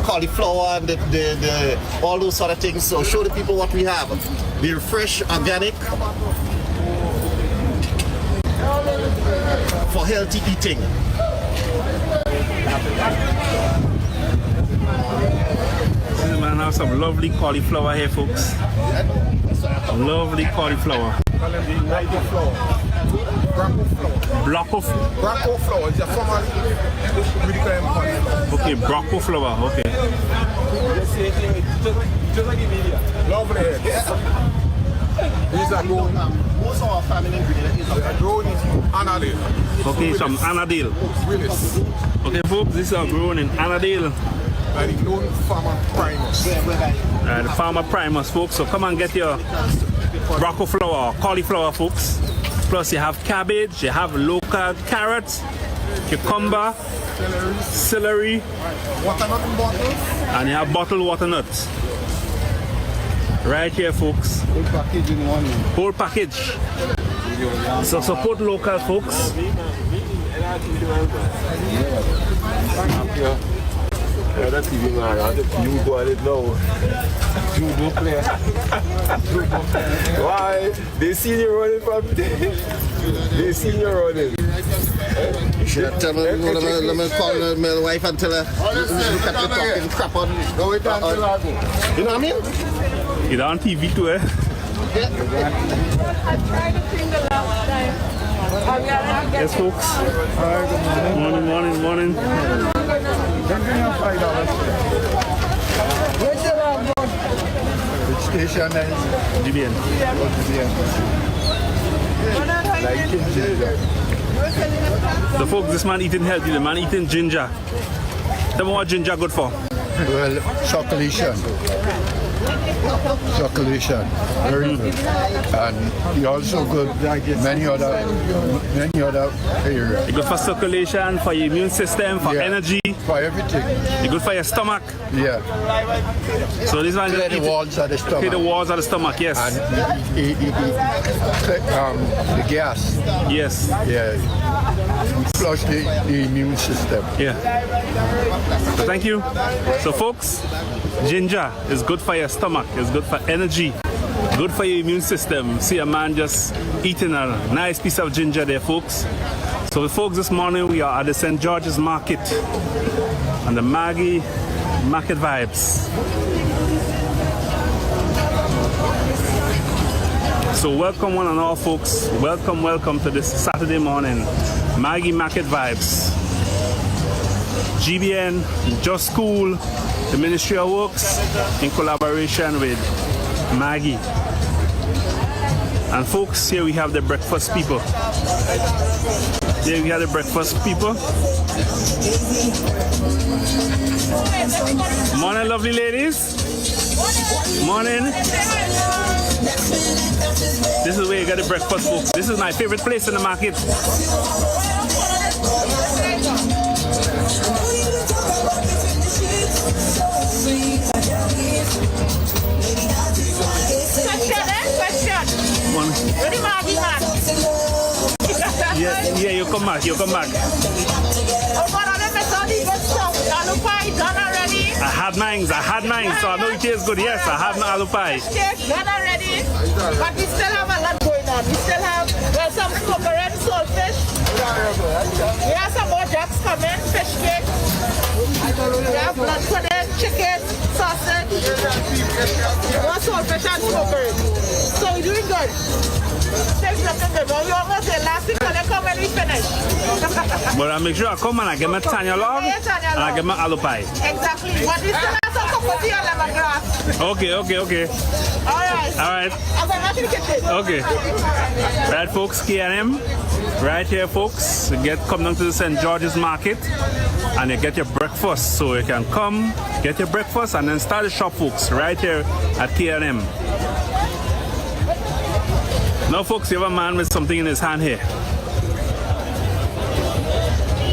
[SPEAKER 2] cauliflower and the all those sort of things? So show the people what we have. They're fresh, organic, for healthy eating.
[SPEAKER 6] Man, I have some lovely cauliflower here, folks. Lovely cauliflower. Brocco flower. Okay, brocco flower. Okay.
[SPEAKER 8] Lovely. These are grown.
[SPEAKER 2] Most of our family ingredients are
[SPEAKER 8] grown in Annadale.
[SPEAKER 6] Okay, some Annadale.
[SPEAKER 8] Willis.
[SPEAKER 6] Okay, folks, these are grown in Annadale.
[SPEAKER 8] By the known farmer Primus.
[SPEAKER 6] The farmer Primus, folks. So come and get your brocco flower, cauliflower, folks. Plus you have cabbage, you have local carrots, cucumber, celery,
[SPEAKER 8] watermelon bottles,
[SPEAKER 6] and you have bottled water nuts. Right here, folks.
[SPEAKER 8] Whole package in one.
[SPEAKER 6] Whole package. So support local, folks.
[SPEAKER 16] Yeah, that's TV man. You go at it now. Judo player. Why? They see you running from there. They see you running.
[SPEAKER 2] You should have told me, let me call my wife and tell her, look at the talking crap on.
[SPEAKER 8] Go with that.
[SPEAKER 2] You know what I mean?
[SPEAKER 6] You're on TV too, eh?
[SPEAKER 15] I tried to clean the last time.
[SPEAKER 6] Yes, folks. Morning.
[SPEAKER 8] Which station is?
[SPEAKER 6] GBN. So folks, this man eating healthy, the man eating ginger. Tell me what ginger good for?
[SPEAKER 8] Well, circulation.
[SPEAKER 18] circulation. Very good. And you also good many other areas.
[SPEAKER 6] It's good for circulation, for your immune system, for energy.
[SPEAKER 18] For everything.
[SPEAKER 6] It's good for your stomach.
[SPEAKER 18] Yeah.
[SPEAKER 6] So this one
[SPEAKER 18] clear the walls of the stomach.
[SPEAKER 6] Clear the walls of the stomach, yes.
[SPEAKER 18] And the gas.
[SPEAKER 6] Yes.
[SPEAKER 18] Yeah. Flush the immune system.
[SPEAKER 6] Yeah. So thank you. So folks, ginger is good for your stomach. It's good for energy. Good for your immune system. See a man just eating a nice piece of ginger there, folks. So folks, this morning we are at the St. George's Market and the Maggie Market Vibes. So welcome one and all, folks. Welcome to this Saturday morning Maggie Market Vibes. GBN, Just School, the Ministry of Works in collaboration with Maggie. And folks, here we have the breakfast people. Here we have the breakfast people. Morning, lovely ladies. Morning. This is where you get the breakfast, folks. This is my favorite place in the market. Yeah, you come back.
[SPEAKER 15] Oh, but I never saw these good stuff. Alupai done already.
[SPEAKER 6] I had mine, so I know it tastes good. Yes, I have my alupai.
[SPEAKER 15] Cake done already. But we still have a lot going on. We still have some coconut saltfish. We have some more jacks coming, fish cake. We have blood pudding, chicken, sausage. More saltfish and coconut. So we're doing good. Things looking good. Well, you almost say last week when they come when we finish.
[SPEAKER 6] But I make sure I come and I get my tanya log and I get my alupai.
[SPEAKER 15] Exactly. But we still have some coconut and lemongrass.
[SPEAKER 6] Okay. Alright.
[SPEAKER 15] I'm going to the kitchen.
[SPEAKER 6] Okay. Right, folks, K&M. Right here, folks. You come down to the St. George's Market and you get your breakfast. So you can come, get your breakfast and then start the shop, folks. Right here at K&M. Now, folks, you have a man with something in his hand here.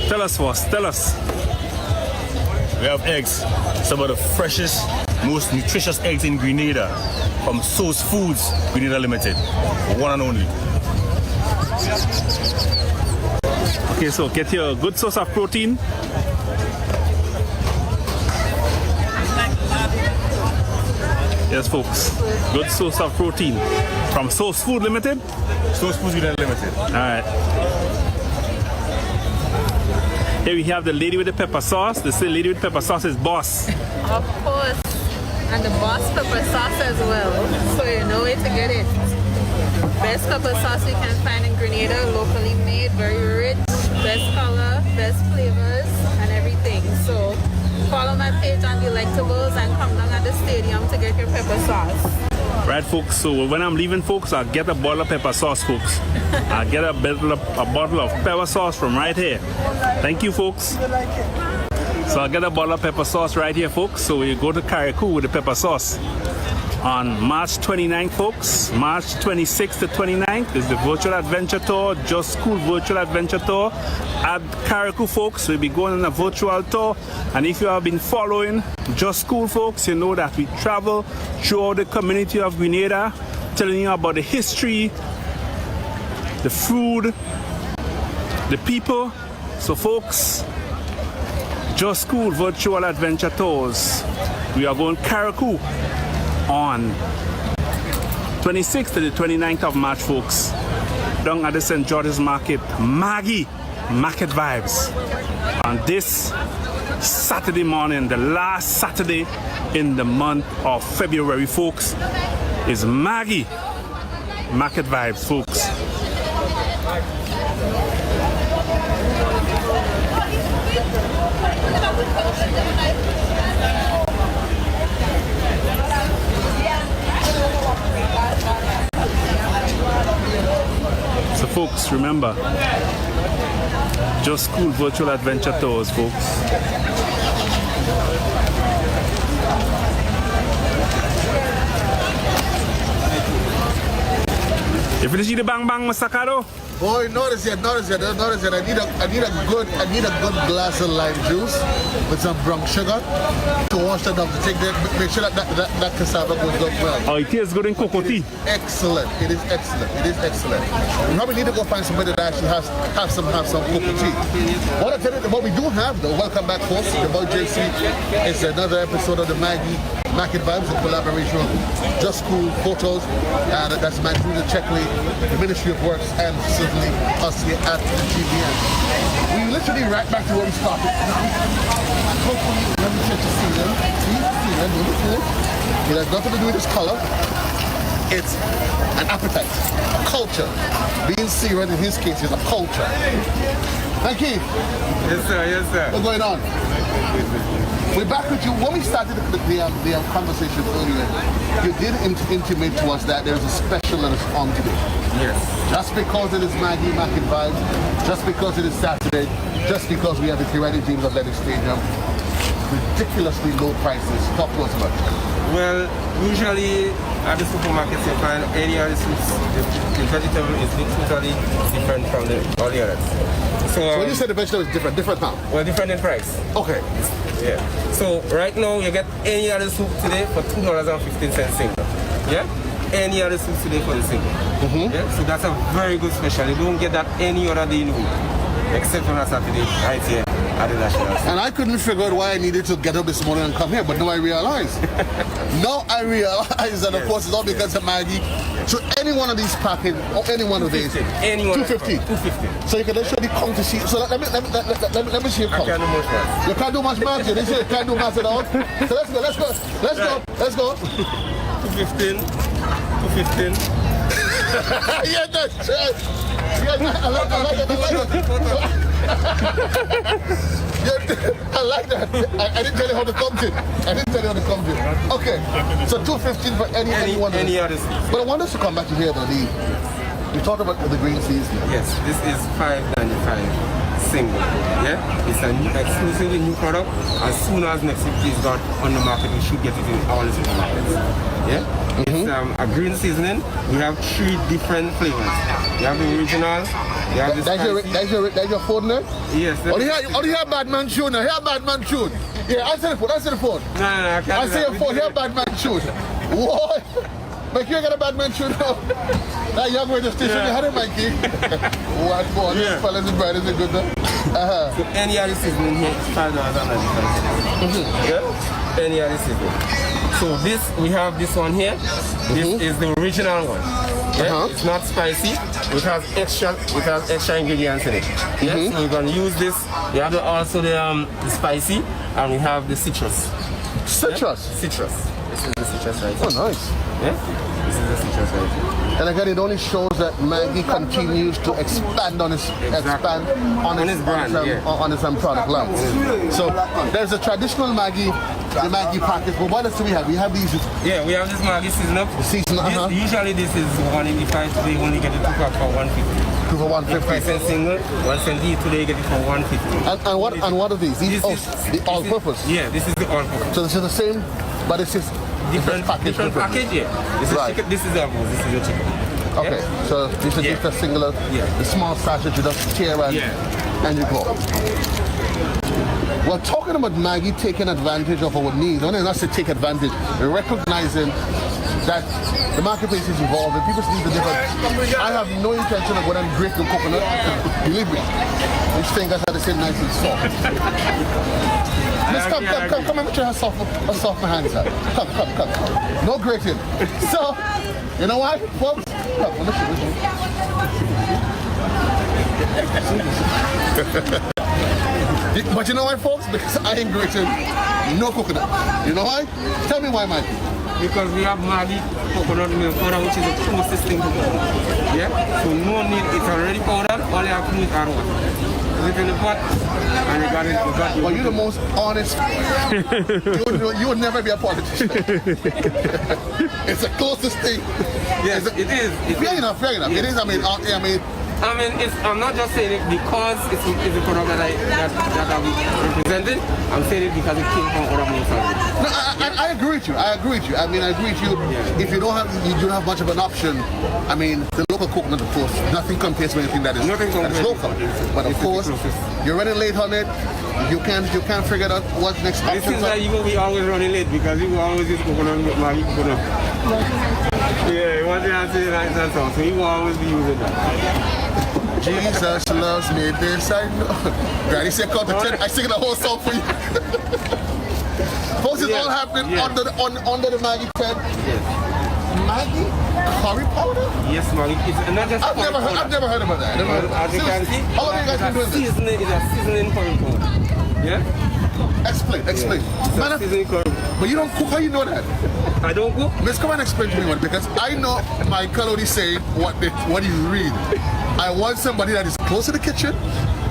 [SPEAKER 6] Tell us first. Tell us.
[SPEAKER 19] We have eggs. Some of the freshest, most nutritious eggs in Grenada from Source Foods, Grenada Limited. One and only.
[SPEAKER 6] Okay, so get your good source of protein. Yes, folks. Good source of protein from Source Food Limited.
[SPEAKER 19] Source Foods Limited.
[SPEAKER 6] All right. Here we have the lady with the pepper sauce. The lady with pepper sauce is boss.
[SPEAKER 20] Of course. And the boss pepper sauce as well. So you know where to get it. Best pepper sauce you can find in Grenada, locally made, very rich, best color, best flavors, and everything. So follow my page on Delectables and come down at the stadium to get your pepper sauce.
[SPEAKER 6] Right, folks, so when I'm leaving, folks, I'll get a bottle of pepper sauce, folks. I'll get a bottle of pepper sauce from right here. Thank you, folks. So I'll get a bottle of pepper sauce right here, folks. So we go to Carriacou with the pepper sauce. On March 29th, folks, March 26th to 29th is the Virtual Adventure Tour, Just School Virtual Adventure Tour at Carriacou, folks. We'll be going on a virtual tour. And if you have been following Just School, folks, you know that we travel throughout the community of Grenada, telling you about the history, the food, the people. So, folks, Just School Virtual Adventure Tours. We are going Carriacou on 26th to the 29th of March, folks, down at the St. George's Market, Maggie Market Vibes, on this Saturday morning, the last Saturday in the month of February, folks, is Maggie Market Vibes, folks. So folks, remember, Just School Virtual Adventure Tours, folks. You finish the bang bang, Mr. Cado?
[SPEAKER 2] Boy, not as yet. I need a good glass of lime juice with some brown sugar to wash that up, to take that, make sure that cassava goes up well.
[SPEAKER 6] Oh, it tastes good in cocoa tea.
[SPEAKER 2] Excellent. It is excellent. We probably need to go find somebody that actually have some cocoa tea. What we do have though, welcome back folks, the boy JC. It's another episode of the Maggie Market Vibes in collaboration with Just Cool Photos, and that's Maggie Checkley, the Ministry of Works, and certainly us here at the GBN. We literally right back to where we started. And hopefully, let me check to see them. It has nothing to do with this color. It's an appetite, a culture. Being seared in his case is a culture. Maggie.
[SPEAKER 7] Yes, sir. Yes, sir.
[SPEAKER 2] What's going on? We're back with you. When we started the conversation earlier, you did intimate to us that there's a special that is on today.
[SPEAKER 7] Yes.
[SPEAKER 2] Just because it is Maggie Market Vibes, just because it is Saturday, just because we have the Kirani James Athletic Stadium, ridiculously low prices. Talk to us about it.
[SPEAKER 7] Well, usually at the supermarkets you find any other soups. The vegetable is totally different from all the others. So
[SPEAKER 2] when you say the vegetable is different how?
[SPEAKER 7] Well, different in price.
[SPEAKER 2] Okay.
[SPEAKER 7] Yeah. So right now you get any other soup today for $2.15 single. Yeah? Any other soup today for the single. Yeah? So that's a very good special. You don't get that any other day in the week. Except on a Saturday, right here at the National.
[SPEAKER 2] And I couldn't figure out why I needed to get up this morning and come here, but now I realize. Now I realize that of course it's all because of Maggie. So any one of these packages, or any one of these, 250.
[SPEAKER 7] 250.
[SPEAKER 2] So you can actually come to see. So let me see your count.
[SPEAKER 7] I can't do much math.
[SPEAKER 2] You can't do much math. You say you can't do math at all. So let's go.
[SPEAKER 7] 215. 215.
[SPEAKER 2] Yeah, that's right. I like that. I didn't tell you how to count it. Okay, so 215 for any one.
[SPEAKER 7] Any other.
[SPEAKER 2] But I want us to come back to here though. We talked about the green season.
[SPEAKER 7] Yes, this is $5.95 single. Yeah, it's an exclusively new product. As soon as next week is got on the market, we should get it in all the supermarkets. Yeah, it's a green seasoning. We have 3 different flavors. You have the original. You have the
[SPEAKER 2] that's your phone there?
[SPEAKER 7] Yes.
[SPEAKER 2] Oh, you have Batman tune. Here, Batman tune. Yeah, answer the phone.
[SPEAKER 7] No, I can't.
[SPEAKER 2] Answer your phone. Here, Batman tune. What? Mikey, you got a Batman tune now. That young radio station, you had it, Mikey. What? Boy, this fella's and bright, is it good though?
[SPEAKER 7] So any other seasoning here is $5.95. Yeah? Any other seasoning. So this, we have this one here. This is the original one. Yeah? It's not spicy. It has extra ingredients in it. Yeah? So we're going to use this. We have also the spicy, and we have the citrus.
[SPEAKER 2] Citrus?
[SPEAKER 7] Yeah? Citrus. This is the citrus right here.
[SPEAKER 2] Oh, nice.
[SPEAKER 7] Yeah? This is the citrus right here.
[SPEAKER 2] And again, it only shows that Maggie continues to expand on his brand, on his product lines. So there's a traditional Maggie, the Maggie package. But what else do we have? We have these.
[SPEAKER 7] Yeah, we have this Maggie season up. Usually this is $185. Today only get it 2 pack for $150.
[SPEAKER 2] 2 for $150.
[SPEAKER 7] 5 cents single, 1 cent each. Today you get it for $150.
[SPEAKER 2] And what are these? These the all-purpose.
[SPEAKER 7] Yeah, this is the all-purpose.
[SPEAKER 2] So this is the same, but it's just
[SPEAKER 7] different package. Yeah. This is chicken. This is the chicken.
[SPEAKER 2] Okay, so this is just a singular, the small sachet you just tear and you go. We're talking about Maggie taking advantage of our needs. Only not to take advantage, recognizing that the marketplace is evolving. People see the difference. I have no intention of going and break the coconut. Believe me, these fingers are the same nice and soft. Let's come and try how soft my hands are. Come. No grating. So, you know what, folks? Come, but you know why, folks? Because I ain't grating no coconut. You know why? Tell me why, Mikey.
[SPEAKER 7] Because we have Maggie coconut milk powder, which is the closest thing to coconut. Yeah? So no need, it's already powdered, all you have to do is add water. Put it in the pot, and you got it.
[SPEAKER 2] Well, you're the most honest. you would never be a politician. It's the closest thing.
[SPEAKER 7] Yes, it is.
[SPEAKER 2] Fair enough. Yes. It is,
[SPEAKER 7] I'm not just saying it because it's a product that I'm representing. I'm saying it because it came from other manufacturers.
[SPEAKER 2] No, I agree with you. I agree with you. If you don't have much of an option, the local local coconut, of course. Nothing compares to anything that is local. But of course, you're running late on it. You can't figure out what next option.
[SPEAKER 7] It seems like you will be always running late because you will always use coconut with Maggie coconut. Yeah, what you have to say like that song. So you will always be using that.
[SPEAKER 2] Jesus loves me, this I know. Granny said count to 10. I sing the whole song for you. Folks, it's all happening under the Maggie tent.
[SPEAKER 7] Yes.
[SPEAKER 2] Maggie curry powder?
[SPEAKER 7] Yes, Maggie. It's not just
[SPEAKER 2] I've never heard about that.
[SPEAKER 7] As you can see,
[SPEAKER 2] how long have you guys been doing this?
[SPEAKER 7] It's a seasoning curry powder. Yeah?
[SPEAKER 2] Explain. Man, but you don't cook, how you know that?
[SPEAKER 7] I don't cook?
[SPEAKER 2] Let's come and explain to me one, because I know Michael only saying what you read. I want somebody that is close to the kitchen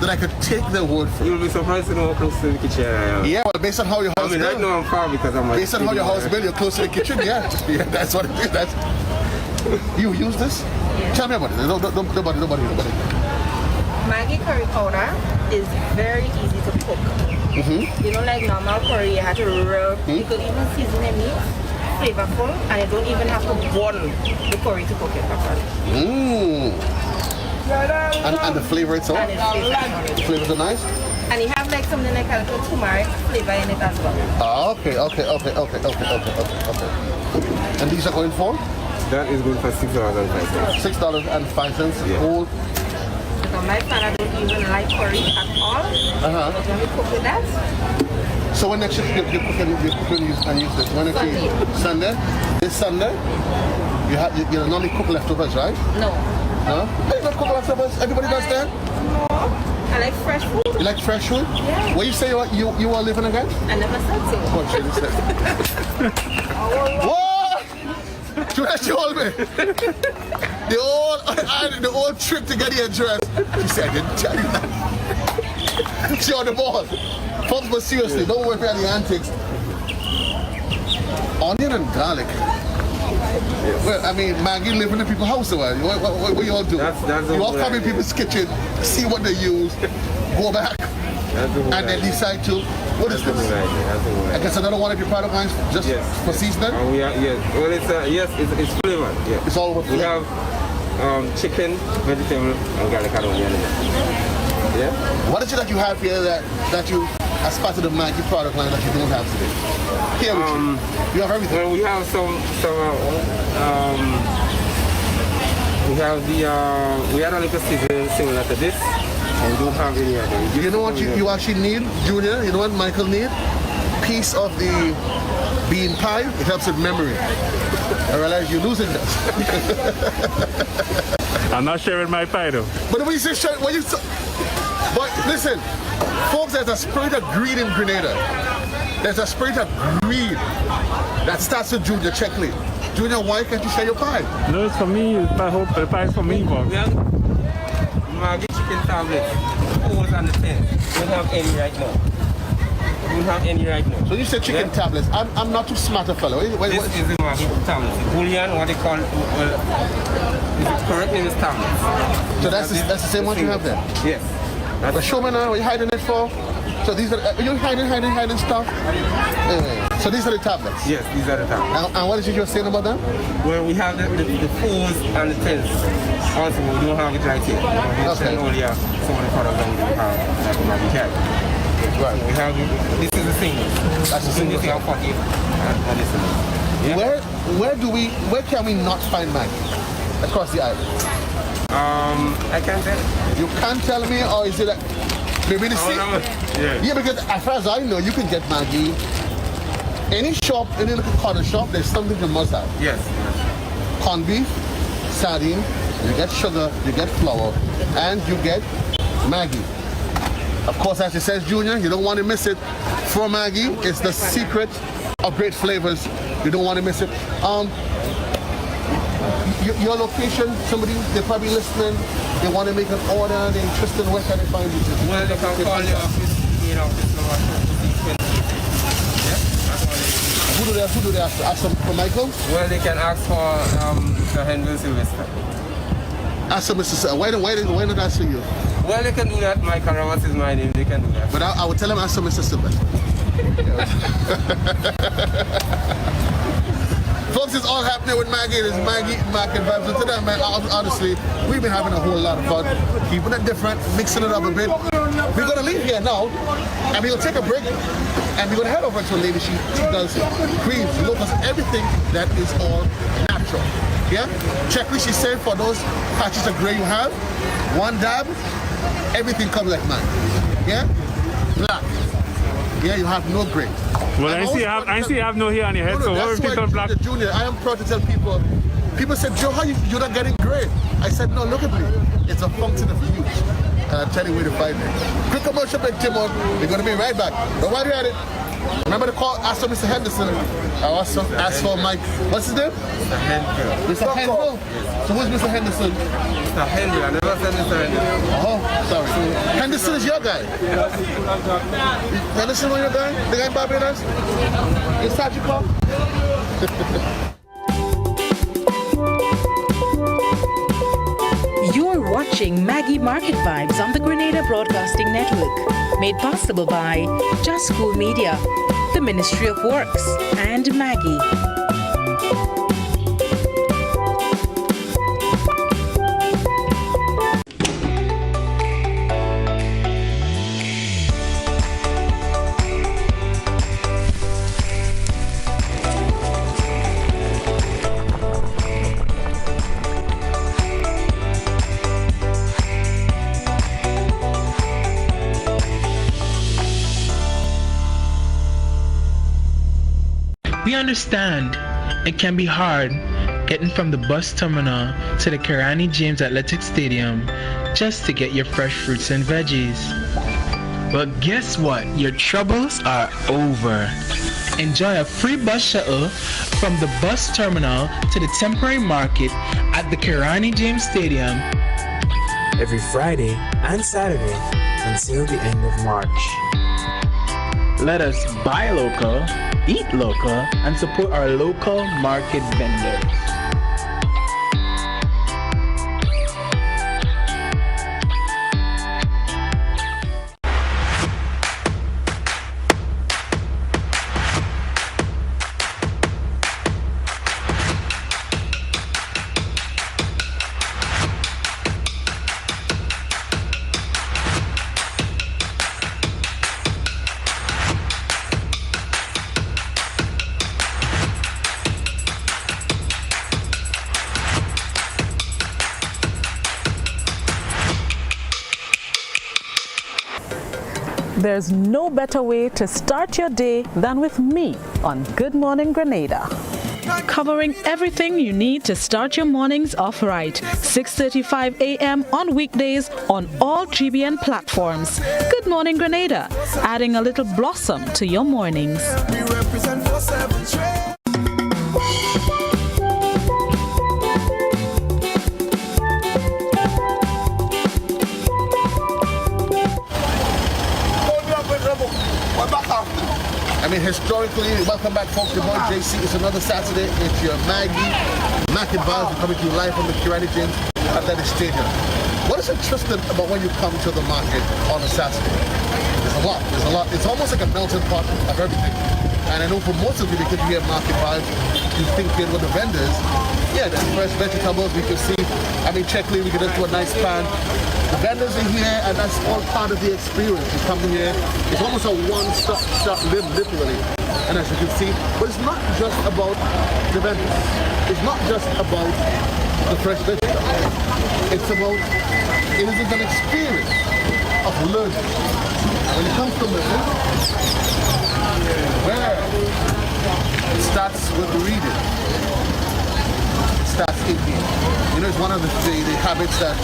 [SPEAKER 2] that I could take their word for.
[SPEAKER 7] You'll be surprised to know how close to the kitchen I am.
[SPEAKER 2] Yeah, well, based on how your house built.
[SPEAKER 7] Right now I'm far because I'm like...
[SPEAKER 2] Based on how your house built, you're close to the kitchen, yeah. Yeah, that's what it is. You use this?
[SPEAKER 20] Yeah.
[SPEAKER 2] Tell me about it. Nobody.
[SPEAKER 20] Maggie curry powder is very easy to cook. You know, like normal curry, you have to rub. You could even season the meat, flavorful, and you don't even have to boil the curry to cook it properly.
[SPEAKER 2] And the flavor itself?
[SPEAKER 20] And it's flavorful.
[SPEAKER 2] The flavors are nice?
[SPEAKER 20] And you have like something like a little turmeric flavor in it as well.
[SPEAKER 2] Ah, okay. And these are going for?
[SPEAKER 7] That is good for $6.05.
[SPEAKER 2] $6.05.
[SPEAKER 7] Yeah.
[SPEAKER 2] Whole.
[SPEAKER 20] Because my father don't even like curry at all. But when we cook with that.
[SPEAKER 2] So when next you're cooking and use this? When next Sunday? This Sunday? You normally cook leftovers, right?
[SPEAKER 20] No.
[SPEAKER 2] No? You don't cook leftovers? Everybody does that?
[SPEAKER 20] No. I like fresh food.
[SPEAKER 2] You like fresh food?
[SPEAKER 20] Yeah.
[SPEAKER 2] Where you say you are living again?
[SPEAKER 20] I never said so.
[SPEAKER 2] What should you say? What? You told me. The old trip to get the address. She said, I didn't tell you that. She on the ball. Folks, but seriously, don't worry about the antics. Onion and garlic. Yes. Well, I mean, Maggie living in people's house, what you all do? You all come in people's kitchen, see what they use, go back, and then decide to, what is this? I guess another one of your product lines just for seasoning?
[SPEAKER 7] Well, it's flavored. Yeah.
[SPEAKER 2] It's all with flavor.
[SPEAKER 7] We have chicken, vegetable, and garlic and onion. Yeah.
[SPEAKER 2] What is it that you have here that you, as part of the Maggie product line, that you don't have today? Here with you have everything.
[SPEAKER 7] Well, we have we had a little seasoning similar to this, and we don't have any other.
[SPEAKER 2] You know what you actually need, Junior? You know what Michael need? Piece of the bean pie. It helps with memory. I realize you're losing this.
[SPEAKER 6] I'm not sharing my pie though.
[SPEAKER 2] But when you say but listen, folks, there's a spirit of greed in Grenada. There's a spirit of greed that starts with Junior. Check please. Junior, why can't you share your pie?
[SPEAKER 6] No, it's for me. The pie is for me, boss.
[SPEAKER 7] We have Maggie chicken tablets. Holes on the tin. We don't have any right now.
[SPEAKER 2] So you said chicken tablets. I'm not too smart a fellow.
[SPEAKER 7] This is the Maggie tablets. Bouillon, what they call it. The correct name is tablets.
[SPEAKER 2] So that's the same one you have there?
[SPEAKER 7] Yes.
[SPEAKER 2] But show me now, what are you hiding it for? So these are you hiding stuff? So these are the tablets?
[SPEAKER 7] Yes, these are the tablets.
[SPEAKER 2] And what is it you were saying about them?
[SPEAKER 7] Well, we have the fours and the tins. Also, we don't have it right here. We sell only some of the products that we don't have that we carry.
[SPEAKER 2] Right.
[SPEAKER 7] So we have, this is the single. That's the single. This is our 40 and this is it. Yeah?
[SPEAKER 2] Where can we not find Maggie across the island?
[SPEAKER 7] I can't tell.
[SPEAKER 2] You can't tell me, or is it like maybe the same? Yeah, because as far as I know, you can get Maggie. Any shop, any little corner shop, there's something you must have.
[SPEAKER 7] Yes.
[SPEAKER 2] Corned beef, sardine, you get sugar, you get flour, and you get Maggie. Of course, as it says, Junior, you don't want to miss it. For Maggie, it's the secret of great flavors. You don't want to miss it. Your location, somebody, they're probably listening, they want to make an order, they're interested, where can they find you?
[SPEAKER 7] Well, they can call the office, office number 20.
[SPEAKER 2] Who do they ask? Ask them for Michael?
[SPEAKER 7] Well, they can ask for Mr. Henry Sylvester.
[SPEAKER 2] Ask for Mr. Sylvester. Why not ask for you?
[SPEAKER 7] Well, they can do that. Michael Roberts is my name. They can do that.
[SPEAKER 2] But I would tell them ask for Mr. Sylvester. Folks, it's all happening with Maggie. It's Maggie, Market Vibes. And today, man, honestly, we've been having a whole lot of fun. Keeping it different, mixing it up a bit. We're going to leave here now, and we're going to take a break, and we're going to head over to a lady. She does creams, locals, everything that is all natural. Yeah? Check what she said for those patches of gray you have. One dab, everything comes like mine. Yeah? Black. Yeah, you have no gray.
[SPEAKER 6] Well, I see you have no hair on your head, so what if you call black?
[SPEAKER 2] Junior, I am proud to tell people. People said, Joe, how you're not getting gray? I said, no, look at me. It's a function of use. And I'll tell you where to find it. Quick commercial break, Timon. We're going to be right back. But while you're at it, remember to call, ask for Mr. Henderson. I also asked for Mike. What's his name?
[SPEAKER 7] Mr. Henry.
[SPEAKER 2] Mr. Henry. So who's Mr. Henderson?
[SPEAKER 7] Mr. Henry. I never said Mr. Henry.
[SPEAKER 2] Oh, sorry. Henderson is your guy. Henderson is your guy? The guy in Barbados? Inside your car?
[SPEAKER 1] You're watching Maggie Market Vibes on the Grenada Broadcasting Network, made possible by Just School Media, the Ministry of Works, and Maggie.
[SPEAKER 3] We understand it can be hard getting from the bus terminal to the Kirani James Athletic Stadium just to get your fresh fruits and veggies. But guess what? Your troubles are over. Enjoy a free bus shuttle from the bus terminal to the temporary market at the Kirani James Stadium
[SPEAKER 4] every Friday and Saturday until the end of March.
[SPEAKER 3] Let us buy local, eat local, and support our local market vendors.
[SPEAKER 5] There's no better way to start your day than with me on Good Morning Grenada. Covering everything you need to start your mornings off right. 6:35 a.m. on weekdays on all GBN platforms. Good Morning Grenada, adding a little blossom to your mornings.
[SPEAKER 17] We represent 47 trade.
[SPEAKER 2] I mean, historically, welcome back, folks. Your boy JC. It's another Saturday. It's your Maggie Market Vibes. We're coming to you live from the Kirani James Athletic Stadium. What is interesting about when you come to the market on a Saturday? There's a lot. There's a lot. It's almost like a melting pot of everything. And I know for most of you, because you hear Market Vibes, you think with the vendors, yeah, there's fresh vegetables we can see. I mean, check we get into a nice pan. The vendors are here, and that's all part of the experience. You come here, it's almost a one-stop shop, literally. And as you can see, but it's not just about the vendors. It's not just about the fresh vegetables. It's about, it is an experience of learning. When it comes to learning, where it starts with reading. Starts thinking. You know, it's one of the habits that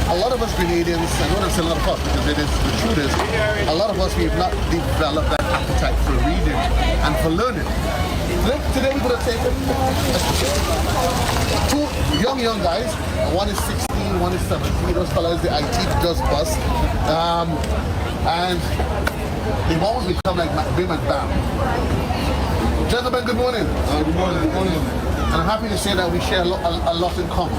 [SPEAKER 2] a lot of us Grenadians, I don't want to say a lot of us, because it is the truth is, a lot of us, we have not developed that appetite for reading and for learning. Today we're going to take two young guys. One is 16, one is 17. Those fellas, the IT just bust. And they've always become like Bim and Bam. Gentlemen, good morning.
[SPEAKER 16] Good morning. Good morning.
[SPEAKER 2] And I'm happy to say that we share a lot in common.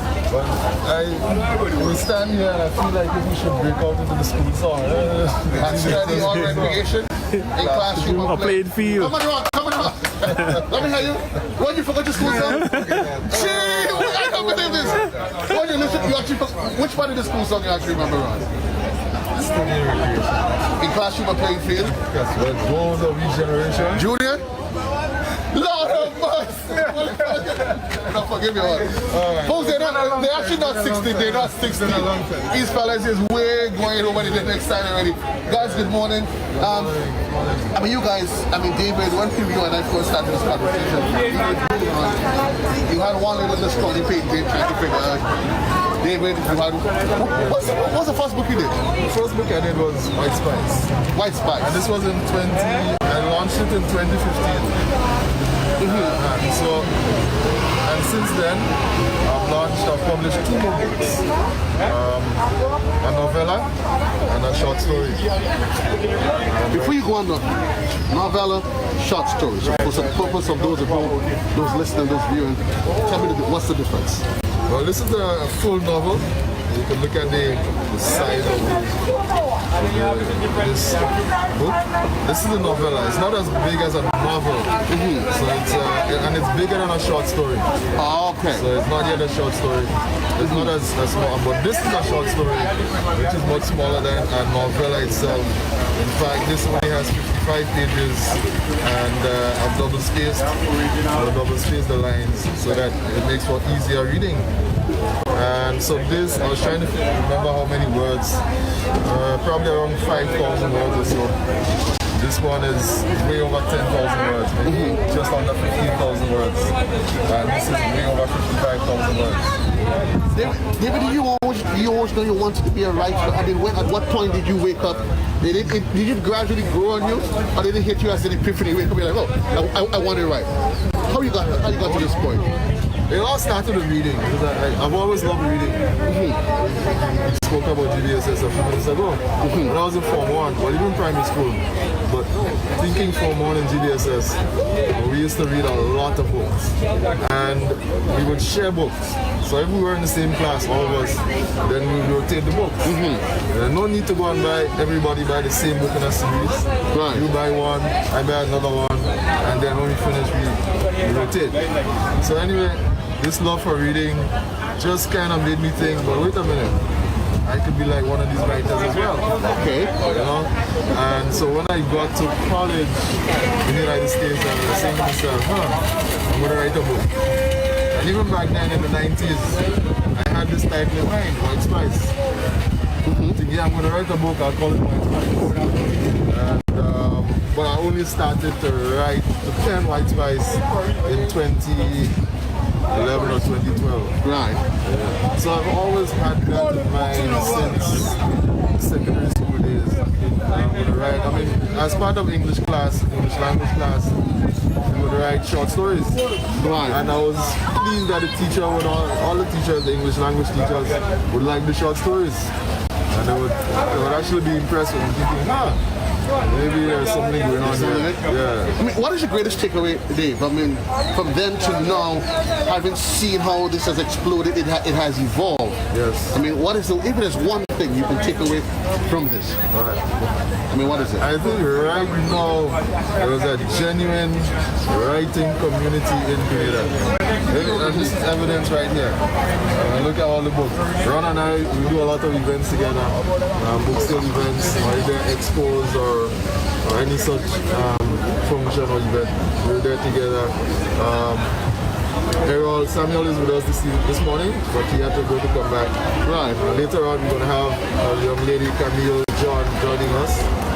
[SPEAKER 16] We stand here and I feel like we should break out into the school song.
[SPEAKER 2] And study or recreation, in classroom or
[SPEAKER 6] played field.
[SPEAKER 2] Come on, Let me hear you. When you forgot your school song? Gee, I can't believe this. When you listen, you actually which part of the school song you actually remember, Ron?
[SPEAKER 16] Study recreation.
[SPEAKER 2] In classroom or playing field?
[SPEAKER 16] Yes, well, goals of each generation.
[SPEAKER 2] Junior? Lord of mercy! No, forgive me, what? Folks, they're actually not 16, they're not 16. These fellas is way going over the next time already. Guys, good morning. I mean, you guys, David, when you and I first started this conversation, you had one little story page trying to figure out. David, you had, what's the first book you did?
[SPEAKER 16] The first book I did was White Spice.
[SPEAKER 2] White Spice.
[SPEAKER 16] And this was in I launched it in 2015. And since then, I've published 2 more books. A novella and a short story.
[SPEAKER 2] Before you go on, novella, short stories. So for the purpose of those listening, those viewing, tell me what's the difference?
[SPEAKER 16] Well, this is a full novel. You can look at the size of this book. This is a novella. It's not as big as a novel. So it's bigger than a short story.
[SPEAKER 2] Oh, okay.
[SPEAKER 16] So it's not yet a short story. It's not as small, but this is a short story, which is much smaller than a novella itself. In fact, this only has 55 pages, and I've double spaced the lines so that it makes for easier reading. And so this, I was trying to remember how many words, probably around 5,000 words or so. This one is way over 10,000 words, maybe just under 15,000 words. And this is way over 55,000 words.
[SPEAKER 2] David, you always know you wanted to be a writer. I mean, at what point did you wake up? Did it gradually grow on you, or did it hit you as an epiphany? You wake up, you're like, oh, I want to write. How you got to this point?
[SPEAKER 16] It all started with reading, because I've always loved reading. We spoke about GBSS a few minutes ago. When I was in Form 1, well, even primary school, but thinking Form 1 and GBSS, we used to read a lot of books. And we would share books. So if we were in the same class, all of us, then we would rotate the books. No need to go and everybody buy the same book in a series.
[SPEAKER 2] Right.
[SPEAKER 16] You buy one, I buy another one, and then when we finish, we rotate. So anyway, this love for reading just kind of made me think, but wait a minute, I could be like one of these writers as well.
[SPEAKER 2] Okay.
[SPEAKER 16] You know? And so when I got to college in the United States, I was saying to myself, I'm going to write a book. And even back then in the 90s, I had this title in mind, White Spice. Thinking, I'm going to write a book, I'll call it White Spice. But I only started to pen White Spice in 2011 or 2012.
[SPEAKER 2] Right.
[SPEAKER 16] Yeah. So I've always had that in mind since secondary school days. I mean, as part of English language class, we would write short stories.
[SPEAKER 2] Right.
[SPEAKER 16] And I was pleased that the teacher would, all the teachers, the English language teachers, would like the short stories. And they would actually be impressed with me, thinking, maybe there's something going on here. Yeah.
[SPEAKER 2] I mean, what is your greatest takeaway, Dave? I mean, from then to now, having seen how this has exploded, it has evolved.
[SPEAKER 16] Yes.
[SPEAKER 2] I mean, if there's one thing you can take away from this,
[SPEAKER 16] right.
[SPEAKER 2] I mean, what is it?
[SPEAKER 16] I think right now there is a genuine writing community in Grenada. And this is evidence right here. Look at all the books. Ron and I, we do a lot of events together, book sale events, or either expos or any such function or event. We're there together. Samuel is with us this morning, but he had to go to come back.
[SPEAKER 2] Right.
[SPEAKER 16] Later on, we're going to have a young lady, Camille John, joining us.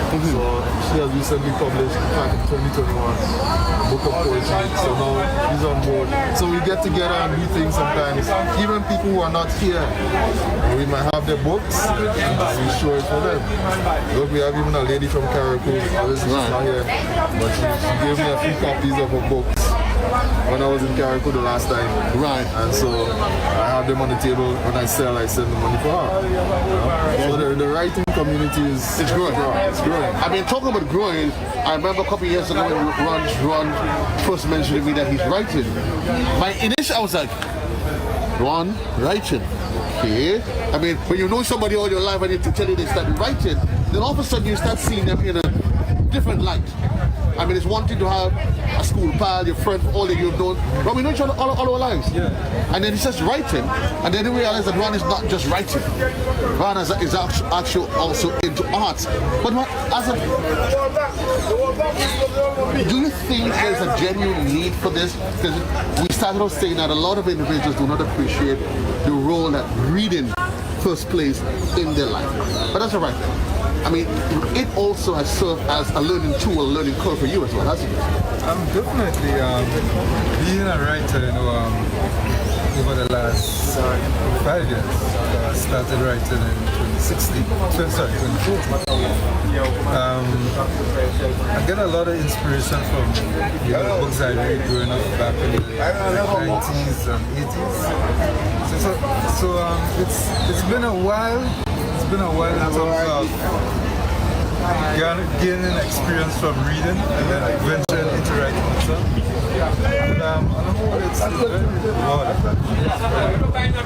[SPEAKER 16] So she has recently published, in fact, in 2021, a book of poetry. So now she's on board. So we get together and do things sometimes. Even people who are not here, we might have their books and we show it for them. Look, we have even a lady from Caracou. Obviously she's not here, but she gave me a few copies of her books when I was in Caracou the last time.
[SPEAKER 2] Right.
[SPEAKER 16] And so I have them on the table. When I sell, I send the money for her. So the writing community is
[SPEAKER 2] growing.
[SPEAKER 16] It's growing.
[SPEAKER 2] I mean, talking about growing, I remember a couple of years ago when Ron first mentioned to me that he's writing. My initial, I was like, Ron, writing. Okay. I mean, when you know somebody all your life and you tell you they start writing, then all of a sudden you start seeing them in a different light. I mean, it's one thing to have a school pal, your friend, all that you've known. But we know each other all our lives. Yeah. And then he says writing, and then we realize that Ron is not just writing. Ron is actually also into arts. But do you think there's a genuine need for this? Because we started off saying that a lot of individuals do not appreciate the role that reading first plays in their life. But that's all right. I mean, it also has served as a learning tool, a learning curve for you as well, hasn't it?
[SPEAKER 21] Definitely. Being a writer, over the last 5 years, I started writing in 2014. I get a lot of inspiration from books I read growing up back in the 90s and 80s. So it's been a while. It's been a while in terms of gaining experience from reading and then venturing into writing myself. But on the whole, it's very rewarding.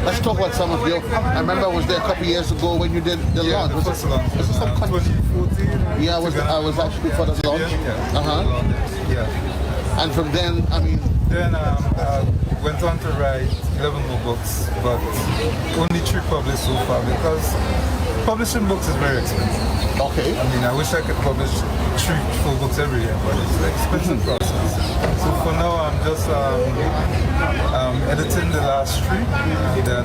[SPEAKER 2] Let's talk about some of your. I remember I was there a couple of years ago when you did the launch.
[SPEAKER 21] The first launch was 2014.
[SPEAKER 2] Yeah, I was actually for the launch.
[SPEAKER 21] Yeah.
[SPEAKER 2] And from then, I mean.
[SPEAKER 21] Then I went on to write 11 more books, but only 3 published so far because publishing books is very expensive.
[SPEAKER 2] Okay.
[SPEAKER 21] I mean, I wish I could publish 3, 4 books every year, but it's an expensive process. So for now, I'm just editing the last 3, and then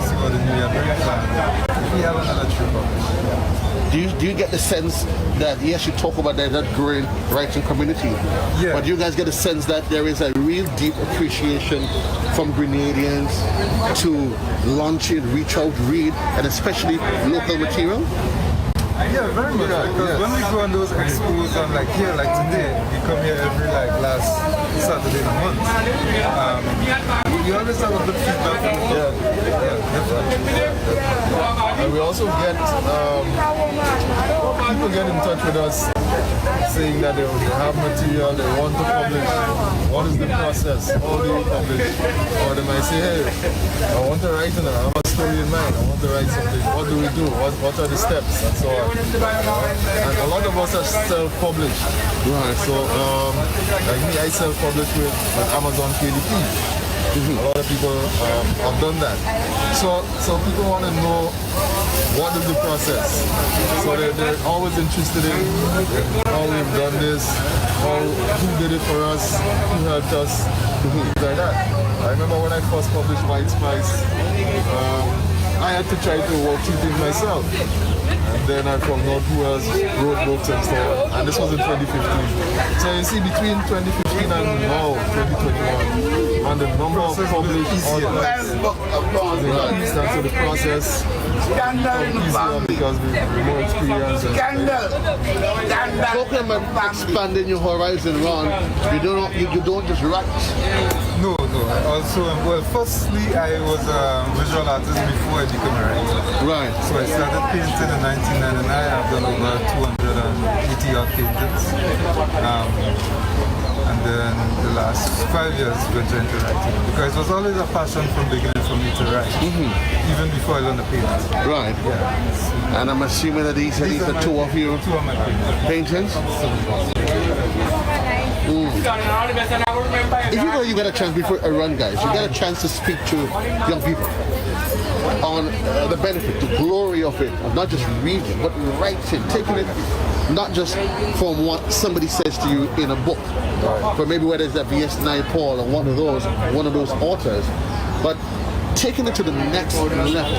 [SPEAKER 21] see what the new year brings, and we have another 3 published.
[SPEAKER 2] Do you get the sense that, yes, you talk about that growing writing community, but you guys get a sense that there is a real deep appreciation from Grenadians to launch it, reach out, read, and especially local material?
[SPEAKER 21] Yeah, very much. Because when we go on those expos and like today, we come here every last Saturday in a month. We always have a good feedback from the definitely.
[SPEAKER 16] And we also get people get in touch with us saying that they have material, they want to publish. What is the process? How do you publish? Or they might say, hey, I want to write I have a story in mind, I want to write something. What do we do? What are the steps? And so on. And a lot of us are self-published. Right. So like me, I self-publish with Amazon KDP. A lot of people have done that. So people want to know what is the process. So they're always interested in how we've done this, who did it for us, who helped us, things like that. I remember when I first published White Spice, I had to try to work through things myself. And then I found out who else wrote books and so on. And this was in 2015. So you see, between 2015 and now, 2021, and the number of published authors increased, and so the process becomes easier because we're more experienced.
[SPEAKER 2] Talking about expanding your horizon, Ron, you don't just write.
[SPEAKER 21] No. Well, firstly, I was a visual artist before I became a writer.
[SPEAKER 2] Right.
[SPEAKER 21] So I started painting in 1999. I've done over 280 odd paintings. And then the last 5 years went into writing. Because it was always a passion from beginning for me to write. Even before I learned to paint.
[SPEAKER 2] Right.
[SPEAKER 21] Yeah.
[SPEAKER 2] And I'm assuming that these are the 2 of you.
[SPEAKER 21] 2 of my paintings.
[SPEAKER 2] If you get a chance before I run, guys, you get a chance to speak to young people on the benefit, the glory of it, of not just reading, but writing, taking it not just from what somebody says to you in a book, but maybe whether it's that V.S. Naipaul or one of those authors, but taking it to the next level.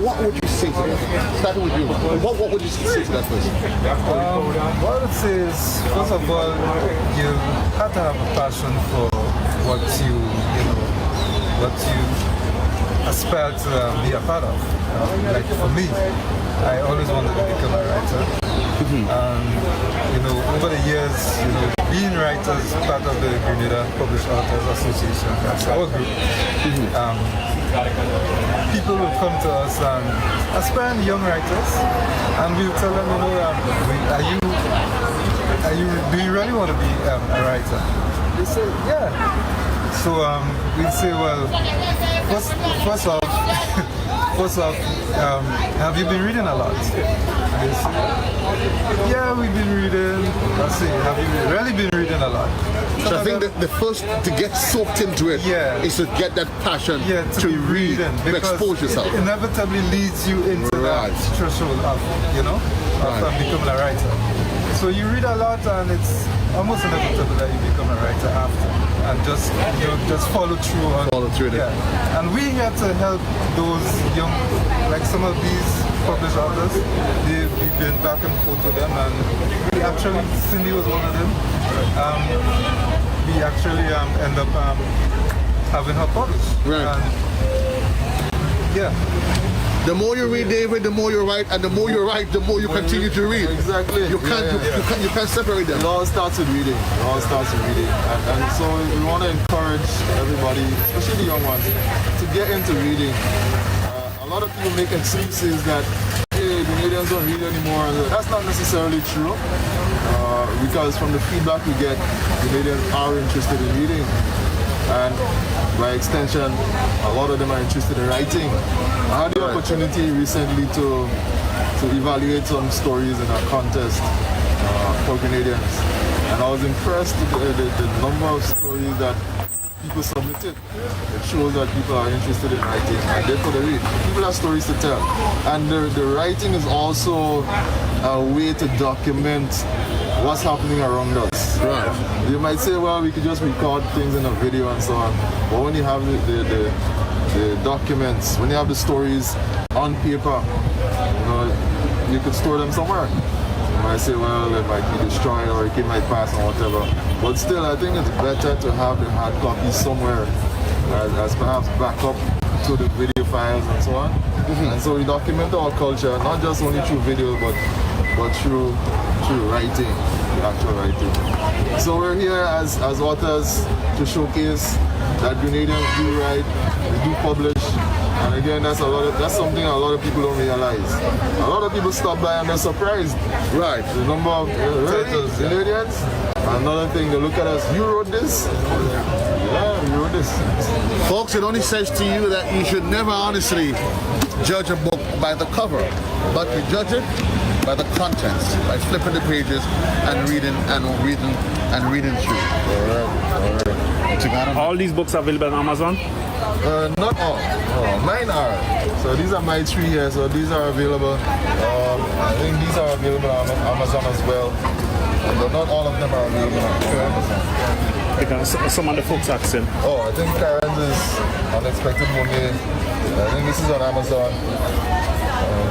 [SPEAKER 2] What would you say to them? Starting with you, what would you say to that person?
[SPEAKER 21] What I would say is, first of all, you have to have a passion for what you aspire to be a part of. Like for me, I always wanted to become a writer. Over the years, being writers, part of the Grenada Published Authors Association, that's our group. People will come to us and aspiring young writers, and we'll tell them, do you really want to be a writer? They say, yeah. So we'll say, well, first off, have you been reading a lot? And they say, yeah, we've been reading, say, have you really been reading a lot?
[SPEAKER 2] So I think that the first to get soaked into it is to get that passion
[SPEAKER 21] to
[SPEAKER 2] read,
[SPEAKER 21] reading,
[SPEAKER 2] to expose yourself.
[SPEAKER 21] It inevitably leads you into that threshold of, of becoming a writer. So you read a lot, and it's almost inevitable that you become a writer after, and just follow through on.
[SPEAKER 2] Follow through.
[SPEAKER 21] Yeah. And we here to help those young, like some of these published authors. We've been back and forth with them, and we actually, Cindy was one of them. We actually end up having her published.
[SPEAKER 2] Right.
[SPEAKER 21] Yeah.
[SPEAKER 2] The more you read, David, the more you write, and the more you write, the more you continue to read.
[SPEAKER 16] Exactly.
[SPEAKER 2] You can't separate them.
[SPEAKER 16] It all starts with reading. And so we want to encourage everybody, especially the young ones, to get into reading. A lot of people make excuses that, hey, the Canadians don't read anymore. That's not necessarily true. Because from the feedback we get, the Canadians are interested in reading. And by extension, a lot of them are interested in writing. I had the opportunity recently to evaluate some stories in a contest for Canadians. And I was impressed with the number of stories that people submitted. It shows that people are interested in writing and therefore they read. People have stories to tell. And the writing is also a way to document what's happening around us.
[SPEAKER 2] Right.
[SPEAKER 16] You might say, well, we could just record things in a video and so on. But when you have the documents, when you have the stories on paper, you could store them somewhere. You might say, well, it might be destroyed or it might pass or whatever. But still, I think it's better to have the hard copies somewhere as perhaps backup to the video files and so on. And so we document our culture, not just only through video, but through writing, actual writing. So we're here as authors to showcase that Grenadians do write, they do publish, and again, that's something a lot of people don't realize. A lot of people stop by and they're surprised.
[SPEAKER 2] Right.
[SPEAKER 16] The number of titles, Canadians. Another thing, they look at us, you wrote this? Yeah, you wrote this.
[SPEAKER 2] Folks, it only says to you that you should never honestly judge a book by the cover, but you judge it by the contents, by flipping the pages and reading through.
[SPEAKER 6] All these books are available on Amazon?
[SPEAKER 16] Not all. Mine are. So these are my 3 here, so these are available. I think these are available on Amazon as well. But not all of them are available on Amazon.
[SPEAKER 6] Because some of the folks asking.
[SPEAKER 16] Oh, I think Karen's is Unexpected Mermaid. I think this is on Amazon.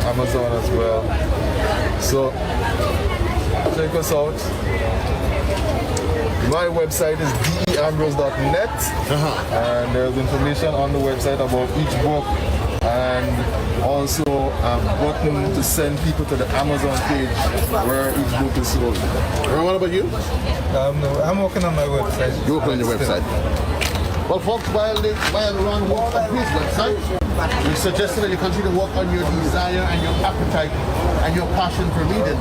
[SPEAKER 16] Amazon as well. So check us out. My website is deambrose.net, and there's information on the website about each book, and also a button to send people to the Amazon page where each book is sold.
[SPEAKER 2] And what about you?
[SPEAKER 21] No, I'm working on my website.
[SPEAKER 2] You're working on your website. Well, folks, while Ron works on his website, we suggested that you continue to work on your desire and your appetite and your passion for reading.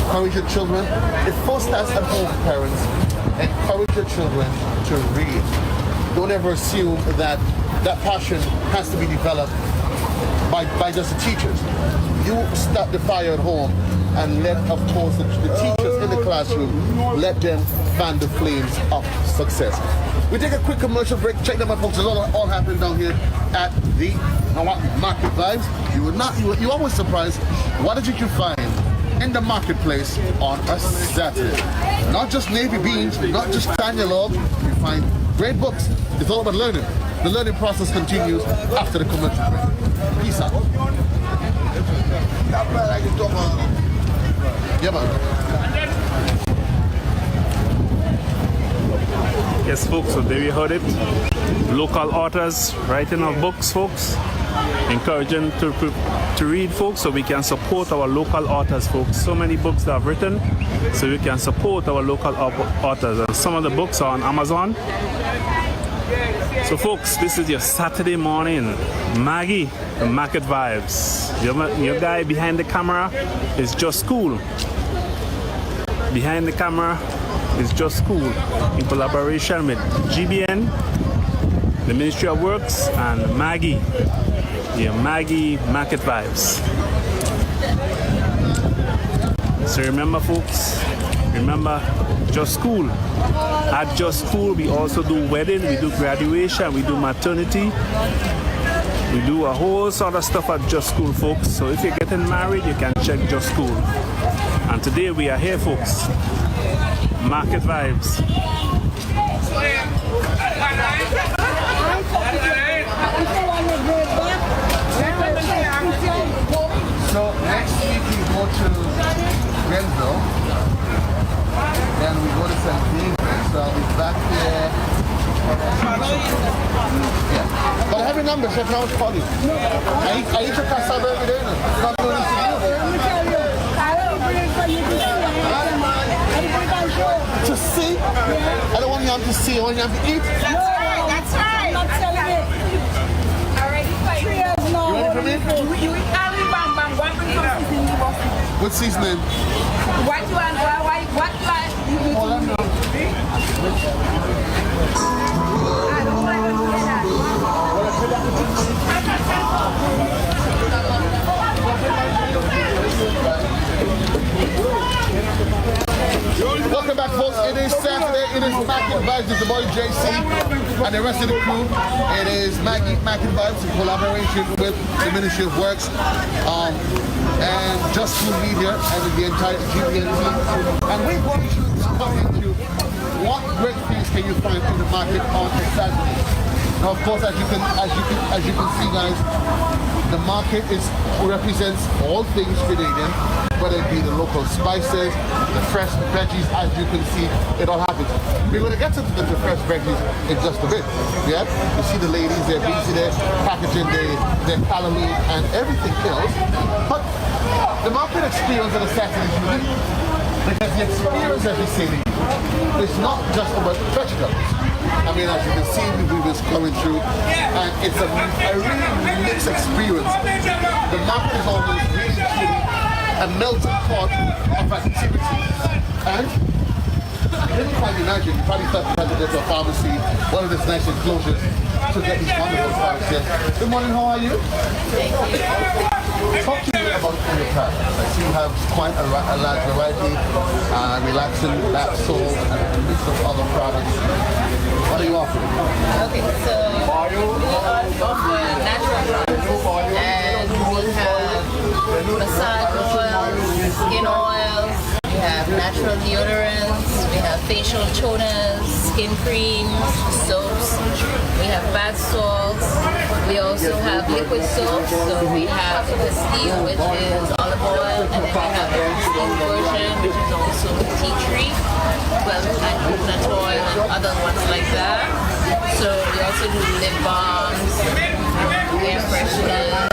[SPEAKER 2] Encourage your children. It first starts at home, parents. Encourage your children to read. Don't ever assume that passion has to be developed by just the teachers. You start the fire at home and let, of course, the teachers in the classroom, let them fan the flames of success. We take a quick commercial break. Check them out, folks. It's all happening down here at the Market Vibes. You're always surprised. What did you find in the marketplace on a Saturday? Not just navy beans, not just Tanya Love. You find great books. It's all about learning. The learning process continues after the commercial break. Peace out. Yeah, man.
[SPEAKER 6] Yes, folks, so there you heard it. Local authors writing our books, folks. Encouraging to read, folks, so we can support our local authors, folks. So many books that I've written, so we can support our local authors. And some of the books are on Amazon. So, folks, this is your Saturday morning. Maggie, the Market Vibes. Your guy behind the camera is Just Cool. Behind the camera is Just Cool, in collaboration with GBN, the Ministry of Works, and Maggie. Yeah, Maggie Market Vibes. So remember, folks, Remember, Just School. At Just School, we also do wedding, we do graduation, we do maternity. We do a whole sort of stuff at Just School, folks. So if you're getting married, you can check Just School. And today we are here, folks. Market Vibes.
[SPEAKER 2] So next week we go to Grenville, then we go to St. David, so I'll be back here. Yeah. But I have your number, so I can always call you. I eat your cassava every day. Not doing this to see? I don't want you to see, I want you to eat.
[SPEAKER 11] That's right, that's right. I'm not selling it. Already fight.
[SPEAKER 2] You ready for me?
[SPEAKER 11] You eat only bang bang. What bring some seasoning?
[SPEAKER 2] What seasoning?
[SPEAKER 11] What you want? What you want?
[SPEAKER 2] Hold on now. Welcome back, folks. It is Saturday. It is Market Vibes. It's the boy JC and the rest of the crew. It is Maggie Market Vibes in collaboration with the Ministry of Works and Just School Media and the entire GBN team. And we're going to talk into what great things can you find in the market on a Saturday. Now, of course, as you can see, guys, the market represents all things Grenadian, whether it be the local spices, the fresh veggies. As you can see, it all happens. We're going to get to the fresh veggies in just a bit. Yeah, you see the ladies, they're busy there packaging their calamine and everything else. But the market experience on a Saturday is unique because the experience, as we say, is not just about vegetables. I mean, as you can see, we was coming through, and it's a really mixed experience. The market is always really truly a melting pot of activities. And you didn't quite imagine, you probably thought you had to go to a pharmacy, one of these nice enclosures, to get these wonderful products here. Good morning, how are you? Talk to me about your products. I see you have quite a large variety, relaxing, bath salt, and a mix of other products. What are you offering?
[SPEAKER 10] Okay, so we offer natural products, and we have massage oils, skin oils, we have natural deodorants, we have facial toners, skin creams, soaps, we have bath salts, we also have liquid soaps, so we have the steel, which is olive oil, and then we have the steam version, which is also tea tree, well, and coconut oil and other ones like that. So we also do lip balms, air fresheners,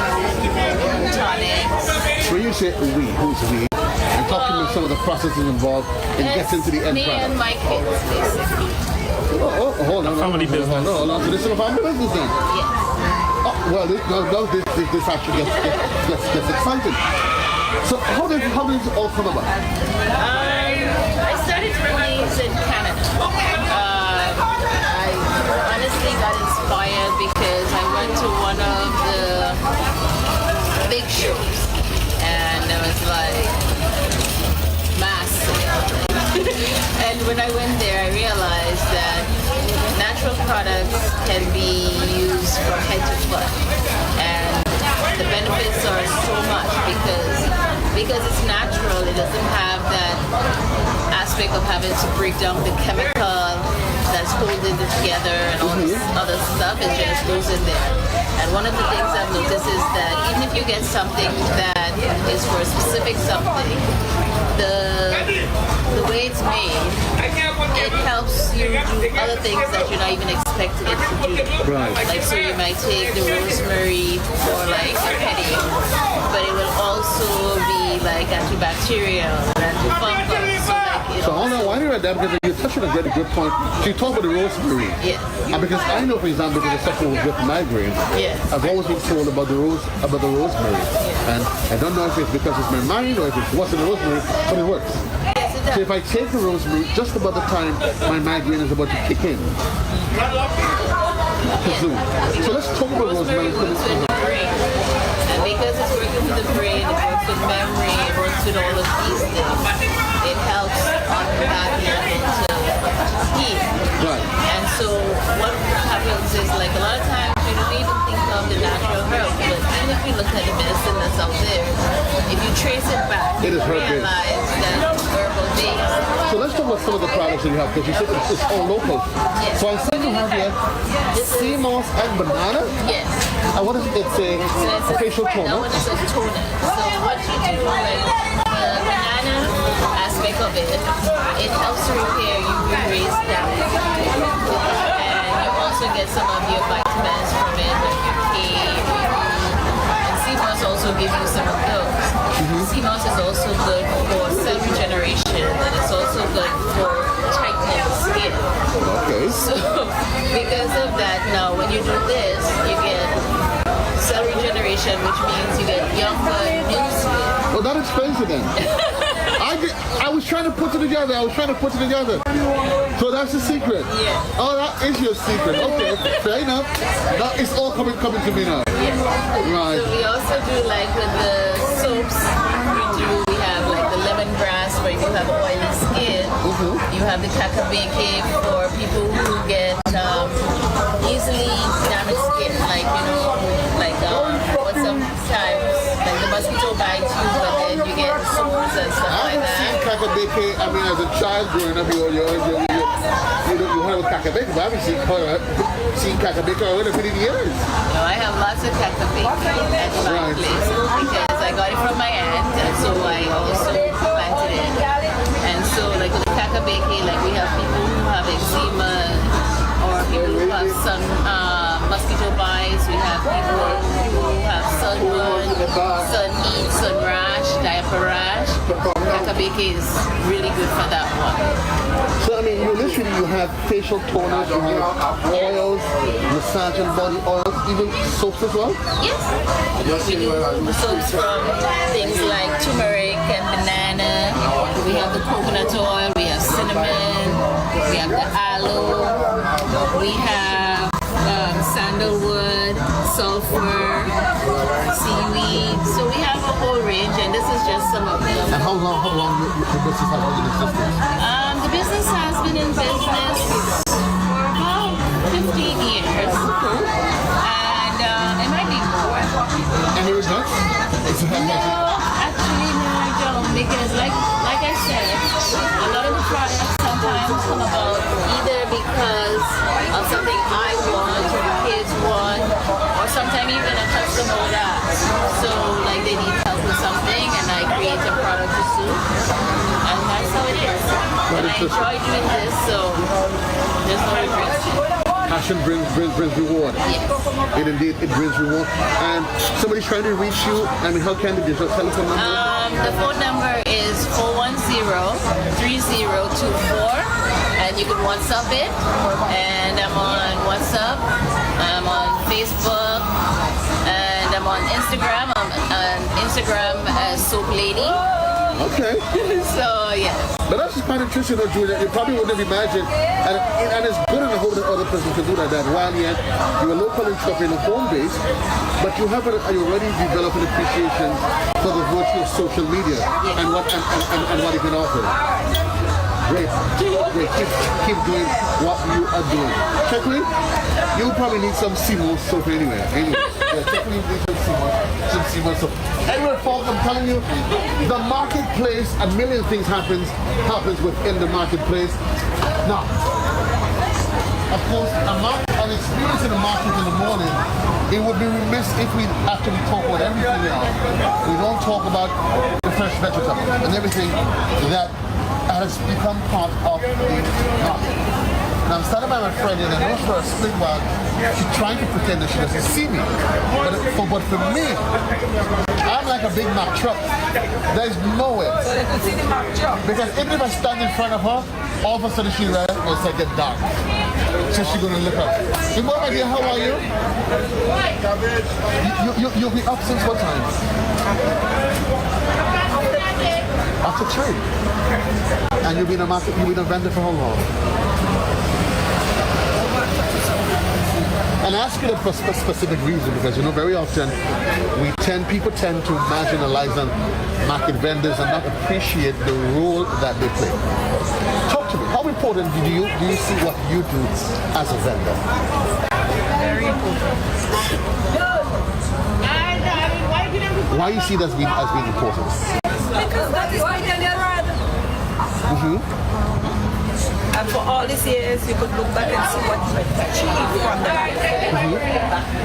[SPEAKER 10] tonics.
[SPEAKER 2] When you say we, who's we? I'm talking about some of the processes involved in getting to the end
[SPEAKER 10] me
[SPEAKER 2] product.
[SPEAKER 10] and my kids, basically.
[SPEAKER 2] Hold on.
[SPEAKER 6] Family business.
[SPEAKER 2] Hold on. So this is a family business then?
[SPEAKER 10] Yes.
[SPEAKER 2] Oh, well, this actually gets exciting. So how did it all come about?
[SPEAKER 10] I started these in Canada. I honestly got inspired because I went to one of the big shows and it was like massive. And when I went there, I realized that natural products can be used from head to foot, and the benefits are so much because it's natural. It doesn't have that aspect of having to break down the chemical that's holding it together and all this other stuff. It just goes in there. And one of the things I've noticed is that even if you get something that is for a specific something, the way it's made, it helps you do other things that you're not even expecting it to do.
[SPEAKER 2] Right.
[SPEAKER 10] Like, so you might take the rosemary for like a headache, but it will also be like antibacterial and antifungal.
[SPEAKER 2] So hold on, why do you read that? Because you're touching a very good point. So you talk about the rosemary.
[SPEAKER 10] Yes.
[SPEAKER 2] And because I know, for example, because the suffer with migraine,
[SPEAKER 10] yes,
[SPEAKER 2] I've always been told about the rosemary. Yes. And I don't know if it's because it's my mind or if it's what's in the rosemary, but it works.
[SPEAKER 10] Yes, it does.
[SPEAKER 2] So if I take the rosemary just about the time my migraine is about to kick in.
[SPEAKER 10] Yes.
[SPEAKER 2] So let's talk about rosemary.
[SPEAKER 10] Works with the brain. And because it's working with the brain, it works with memory, it works with all of these things.
[SPEAKER 20] it helps on that level to heal.
[SPEAKER 2] Right.
[SPEAKER 20] And so what happens is, like, a lot of times you don't even think of the natural herb, but even if you look at the medicine that's out there, if you trace it back,
[SPEAKER 2] It
[SPEAKER 20] you
[SPEAKER 2] is herb-based.
[SPEAKER 20] realize that it's herbal based.
[SPEAKER 2] So let's talk about some of the products that you have, because you said it's all local.
[SPEAKER 20] Yes.
[SPEAKER 2] So I see you have here sea moss and banana.
[SPEAKER 20] Yes.
[SPEAKER 2] And what is it? It's a facial
[SPEAKER 20] That
[SPEAKER 2] toner.
[SPEAKER 20] one is a toner. So what you do, like the banana aspect of it, it helps to repair UV rays damage. And you also get some of your vitamins from it, like your K, and sea moss also gives you some of those. Sea moss is also good for cell regeneration, and it's also good for tightening the skin.
[SPEAKER 2] Okay.
[SPEAKER 20] So because of that, now when you do this, you get cell regeneration, which means you get younger, new skin.
[SPEAKER 2] Well, that explains it then. I was trying to put it together. So that's the secret.
[SPEAKER 20] Yeah.
[SPEAKER 2] Oh, that is your secret. Okay, fair enough. That is all coming to me now.
[SPEAKER 20] Yes.
[SPEAKER 2] Right.
[SPEAKER 20] So we also do, like, with the soaps, we have like the lemongrass for if you have oily skin. You have the kakabeke for people who get easily damaged skin, like, you know, like what sometimes like the mosquito bites you, but then you get sores and stuff like that.
[SPEAKER 2] I haven't seen kakabeke. I mean, as a child growing up, you heard of kakabeke, but I haven't seen kakabeke in 50 years.
[SPEAKER 20] No, I have lots of kakabeke at my place because I got it from my aunt, and so I also planted it. And so, like with the kakabeke, like we have people who have eczema or people who have sun mosquito bites. We have people who have sunburn, sun heat, sun rash, diaper rash. Kakabeke is really good for that one.
[SPEAKER 2] So I mean, you have facial toners, you have oils, massage and body oils, even soaps as well?
[SPEAKER 20] Yes. We do soaps from things like turmeric and banana. We have the coconut oil, we have cinnamon, we have the aloe, we have sandalwood, sulfur, seaweed. So we have a whole range, and this is just some of them.
[SPEAKER 2] And how long the business has been in existence?
[SPEAKER 20] The business has been in business for about 15 years. And it might be more.
[SPEAKER 2] Any results?
[SPEAKER 20] No, actually, no, I don't. Because like I said, a lot of the products sometimes come about either because of something I want or the kids want, or sometimes even a customer would ask. So like they need help with something, and I create a product to suit. And that's how it is. And I enjoy doing this, so there's no regrets.
[SPEAKER 2] Passion brings reward.
[SPEAKER 20] Yes.
[SPEAKER 2] It brings reward. And somebody's trying to reach you. I mean, how can they get your telephone number?
[SPEAKER 20] The phone number is 410-3024, and you can WhatsApp it. And I'm on WhatsApp. I'm on Facebook, and I'm on Instagram. I'm on Instagram as Soap Lady.
[SPEAKER 2] Okay.
[SPEAKER 20] So yeah.
[SPEAKER 2] But that's just quite interesting, though, Julia. You probably wouldn't have imagined, and it's good in the hope that other person can do like that. While yet you're a local entrepreneur, home-based, but you already developed an appreciation for the virtue of social media and what it can offer. Great. Keep doing what you are doing. Checkly, you'll probably need some Seymour soap anyway. Checkly need some Seymour soap. Anyway, folks, I'm telling you, the marketplace, a million things happens within the marketplace. Now, of course, an experience in the market in the morning, it would be remiss if we, after we talk about everything else, we don't talk about the fresh vegetables and everything that has become part of the market. And I'm standing by my friend and I know for a split while she's trying to pretend that she doesn't see me. But for me, I'm like a Big Mac truck. There's no way. Because even if I stand in front of her, all of a sudden she's like, oh, it's like get dark. So she's gonna look up. Good morning, my dear, how are you? You'll be up since what time? After 3. And you'll be in a market, you'll be in a vendor for how long? And I ask you that for a specific reason because, you know, very often people tend to marginalize and market vendors and not appreciate the role that they play. Talk to me. How important do you see what you do as a vendor?
[SPEAKER 11] Very important.
[SPEAKER 2] Why you see it as being important?
[SPEAKER 11] Because that is what they rather. And for all these years, you could look back and see what you achieved from the life.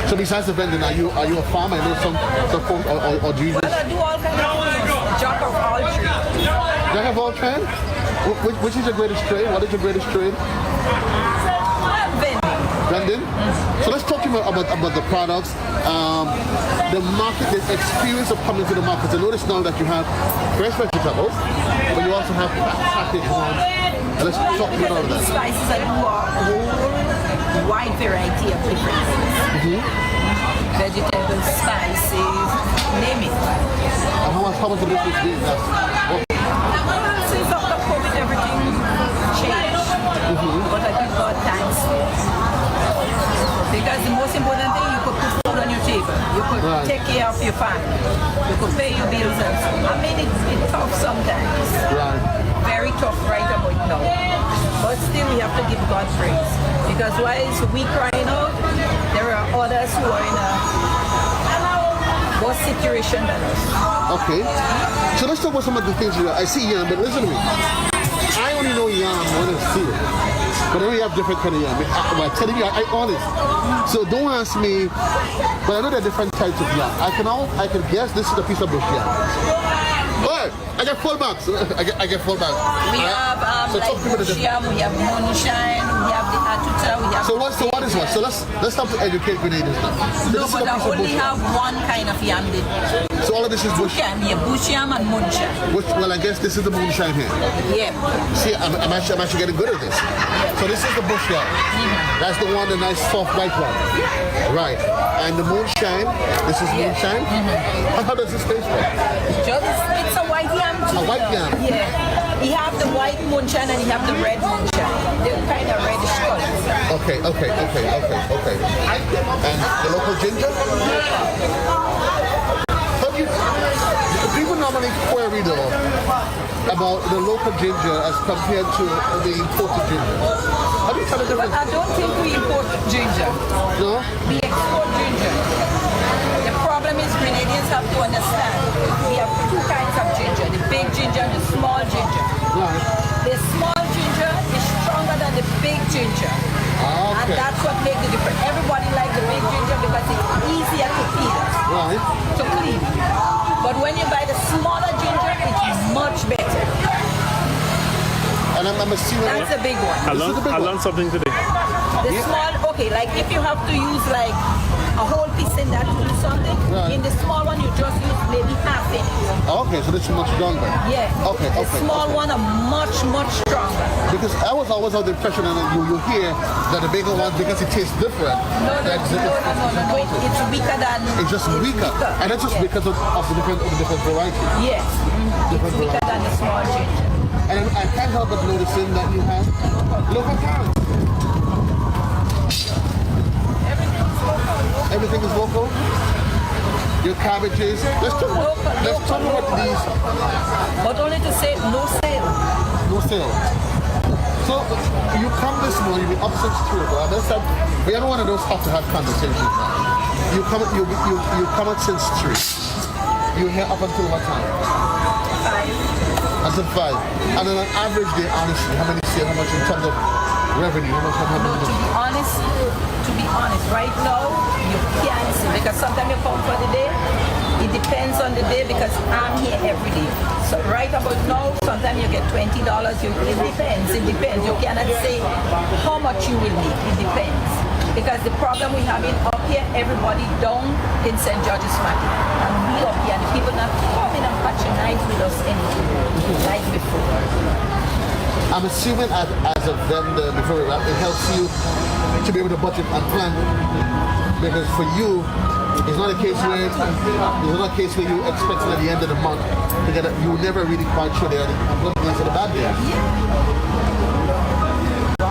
[SPEAKER 2] So besides the vending, are you a farmer? I know some or do you
[SPEAKER 11] Well, I do all kinds of things. Jack of all trades.
[SPEAKER 2] Jack of all trades? Which is your greatest trade? What is your greatest trade? Vending. So let's talk to you about the products, the market, the experience of coming to the market. I notice now that you have fresh vegetables, but you also have packaged ones. And let's talk to you about that.
[SPEAKER 11] Spices, I do a whole wide variety of different things. Vegetables, spices, name it.
[SPEAKER 2] And how much the business been?
[SPEAKER 11] Since after COVID, everything changed. But I give God thanks. Because the most important thing, you could put food on your table. You could take care of your family. You could pay your bills and so. I mean, it's tough sometimes. Very tough right about now. But still, we have to give God praise. Because while we crying out, there are others who are in a worse situation than us. Okay. So let's talk about some of the things I see yam, but listen to me. I only know yam when I see it. But then we have different kind of yam. I'm telling you, I'm honest. So don't ask me, but I know there are different types of yam. I can guess this is a piece of bush yam. Alright, I get full marks. I get full marks. We have like bush yam, we have moonshine, we have the atuta, we have.
[SPEAKER 2] So what is what? So let's start to educate Grenadians now.
[SPEAKER 11] No, but I only have one kind of yam.
[SPEAKER 2] So all of this is bush
[SPEAKER 11] yam, yeah, bush yam and moonshine.
[SPEAKER 2] Well, I guess this is the moonshine here.
[SPEAKER 11] Yeah.
[SPEAKER 2] See, I'm actually getting good at this. So this is the bush yam. That's the one, the nice soft white one. Right. And the moonshine, this is moonshine. How does this taste like?
[SPEAKER 11] It's a white yam too.
[SPEAKER 2] A white yam?
[SPEAKER 11] Yeah. You have the white moonshine and you have the red moonshine. They're kind of reddish colors.
[SPEAKER 2] Okay. And the local ginger? People normally query though about the local ginger as compared to the imported ginger. How do you tell the difference?
[SPEAKER 11] Well, I don't think we import ginger.
[SPEAKER 2] No?
[SPEAKER 11] We export ginger. The problem is Grenadians have to understand we have two kinds of ginger, the big ginger and the small ginger.
[SPEAKER 2] Right.
[SPEAKER 11] The small ginger is stronger than the big ginger.
[SPEAKER 2] Okay.
[SPEAKER 11] And that's what makes the difference. Everybody likes the big ginger because it's easier to peel.
[SPEAKER 2] Right.
[SPEAKER 11] To clean. But when you buy the smaller ginger, it's much better.
[SPEAKER 2] And I'm assuming
[SPEAKER 11] that's a big one.
[SPEAKER 6] I learned something today.
[SPEAKER 11] The small, okay, like if you have to use like a whole piece in that to do something, in the small one you just use maybe half in it.
[SPEAKER 2] Okay, so this is much stronger.
[SPEAKER 11] Yeah.
[SPEAKER 2] Okay.
[SPEAKER 11] The small one are much stronger.
[SPEAKER 2] Because I was always under the impression that you hear that the bigger ones, because it tastes different.
[SPEAKER 11] No. It's weaker than.
[SPEAKER 2] It's just weaker. And that's just because of the different variety.
[SPEAKER 11] Yes. It's weaker than the small ginger.
[SPEAKER 2] And I can't help but noticing that you have local carrots. Everything is local. Your cabbages. Let's talk about these.
[SPEAKER 11] But only to say no sale.
[SPEAKER 2] No sale. So you come this morning, you up since 2 o'clock. We don't want to have to have conversations now. You come at since 3. You're here up until what time? 5. Until 5. And on an average day, honestly, how many sales? How much in terms of revenue?
[SPEAKER 11] To be honest, right now you can't see because sometimes you come for the day. It depends on the day because I'm here every day. So right about now, sometimes you get $20. It depends. You cannot say how much you will make. It depends. Because the problem we have up here, everybody down in St. George's Market. And we up here, and the people not coming and patronize with us anything like before.
[SPEAKER 2] I'm assuming as a vendor, before we wrap, it helps you to be able to budget and plan. Because for you, it's not a case where you expect it at the end of the month to get it. You're never really quite sure they're good days or the bad days.
[SPEAKER 11] Yeah.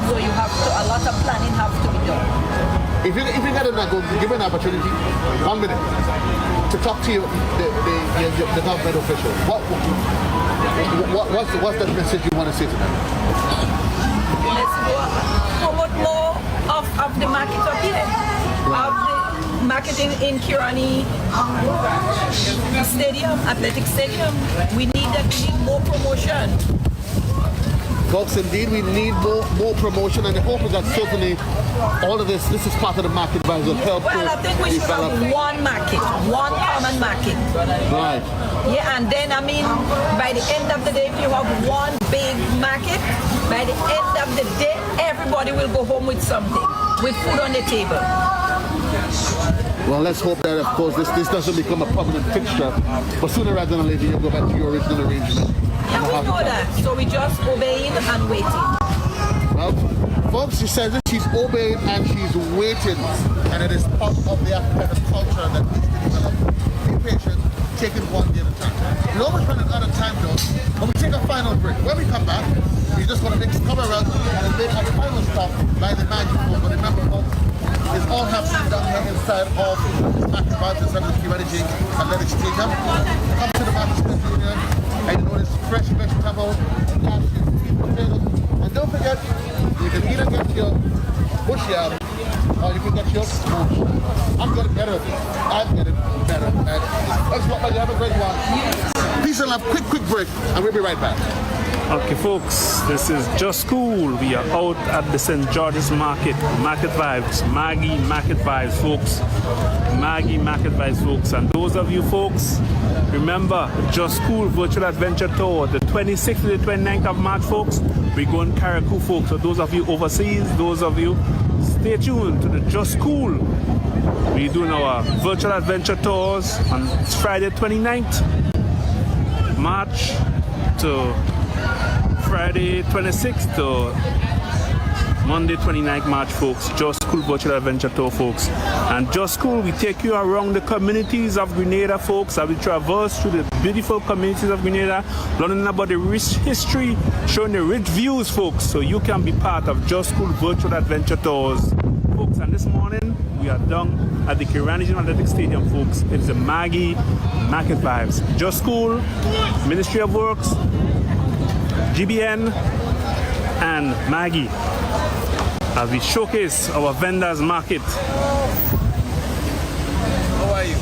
[SPEAKER 11] So you have to, a lot of planning has to be done.
[SPEAKER 2] if you get in that, give an opportunity, 1 minute, to talk to you, the government official. What's the message you want to say to them?
[SPEAKER 11] Let's promote more of the market up here, of the market in Kirani Stadium, Athletic Stadium. We need more promotion.
[SPEAKER 2] Folks, indeed, we need more promotion, and the hope is that certainly all of this is part of the market vibes will help.
[SPEAKER 11] Well, I think we should have one market, one common market.
[SPEAKER 2] Right.
[SPEAKER 11] Yeah, and then, I mean, by the end of the day, if you have one big market, by the end of the day, everybody will go home with something, with food on the table.
[SPEAKER 2] Well, let's hope that, of course, this doesn't become a permanent fixture, but sooner rather than later, you'll go back to your original arrangement.
[SPEAKER 11] Yeah, we know that, so we just obeying and waiting.
[SPEAKER 2] Well, folks, she says that she's obeying and she's waiting, and it is part of the African culture that needs to develop. Be patient, take it one day at a time. We're almost running out of time, though, but we take a final break. When we come back, we just want to come around and make a final stop by the Maggie phone. But remember, folks, it's all happening down here inside of Market Vibes inside of the Kirani James Athletic Stadium. Come to the Market Union and you notice fresh vegetables, cashews, sweet potatoes. And don't forget, you can either get your bush yam or you can get your smoked. I'm getting better at this. I'm getting better at it. Thanks a lot, Maggie. Have a great one. Peace and love. Quick break, and we'll be right back.
[SPEAKER 6] Okay, folks, this is Just Cool. We are out at the St. George's Market Vibes, Maggie Market Vibes, folks. Maggie Market Vibes, folks. And those of you folks, remember, Just Cool Virtual Adventure Tour, the 26th to the 29th of March, folks. We're going Caracou, folks. So those of you overseas, those of you, stay tuned to the Just Cool. We're doing our virtual adventure tours on Friday 29th March to Friday 26th to Monday 29th March, folks. Just Cool Virtual Adventure Tour, folks. And Just Cool, we take you around the communities of Grenada, folks. And we traverse through the beautiful communities of Grenada, learning about the rich history, showing the rich views, folks. So you can be part of Just Cool Virtual Adventure Tours, folks. And this morning, we are down at the Kirani James Athletic Stadium, folks. It's the Maggie Market Vibes. Just Cool, Ministry of Works, GBN, and Maggie as we showcase our vendors market.
[SPEAKER 7] How are you?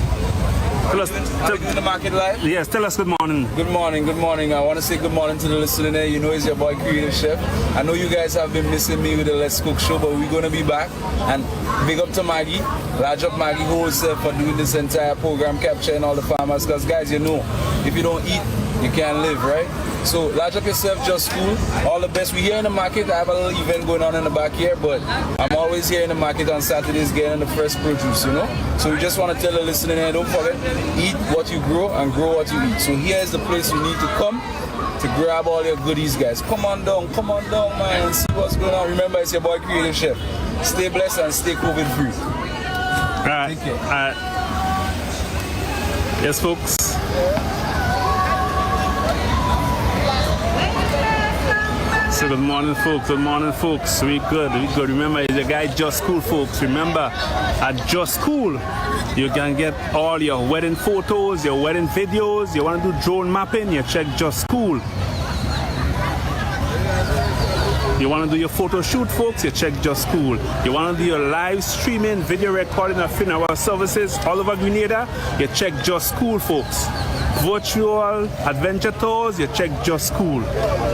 [SPEAKER 6] Tell us,
[SPEAKER 7] doing the market live?
[SPEAKER 6] Yes, tell us good morning.
[SPEAKER 7] Good morning, good morning. I want to say good morning to the listener there. You know it's your boy Creative Chef. I know you guys have been missing me with the Let's Cook show, but we're going to be back. And big up to Maggie, large up Maggie herself for doing this entire program, capturing all the farmers. Because guys, you know, if you don't eat, you can't live, right? So large up yourself, Just Cool. All the best. We're here in the market. I have a little event going on in the back here, but I'm always here in the market on Saturdays getting the fresh produce, you know. So we just want to tell the listener there, don't forget, eat what you grow and grow what you eat. So here is the place you need to come to grab all your goodies, guys. Come on down, man, and see what's going on. Remember, it's your boy Creative Chef. Stay blessed and stay COVID free.
[SPEAKER 6] Take care. Yes, folks. So good morning, folks. Good morning, folks. We good. Remember, it's the guy Just Cool, folks. Remember, at Just Cool, you can get all your wedding photos, your wedding videos. You want to do drone mapping, you check Just Cool. You want to do your photo shoot, folks, you check Just Cool. You want to do your live streaming, video recording of funeral services all over Grenada, you check Just Cool, folks. Virtual adventure tours, you check Just Cool.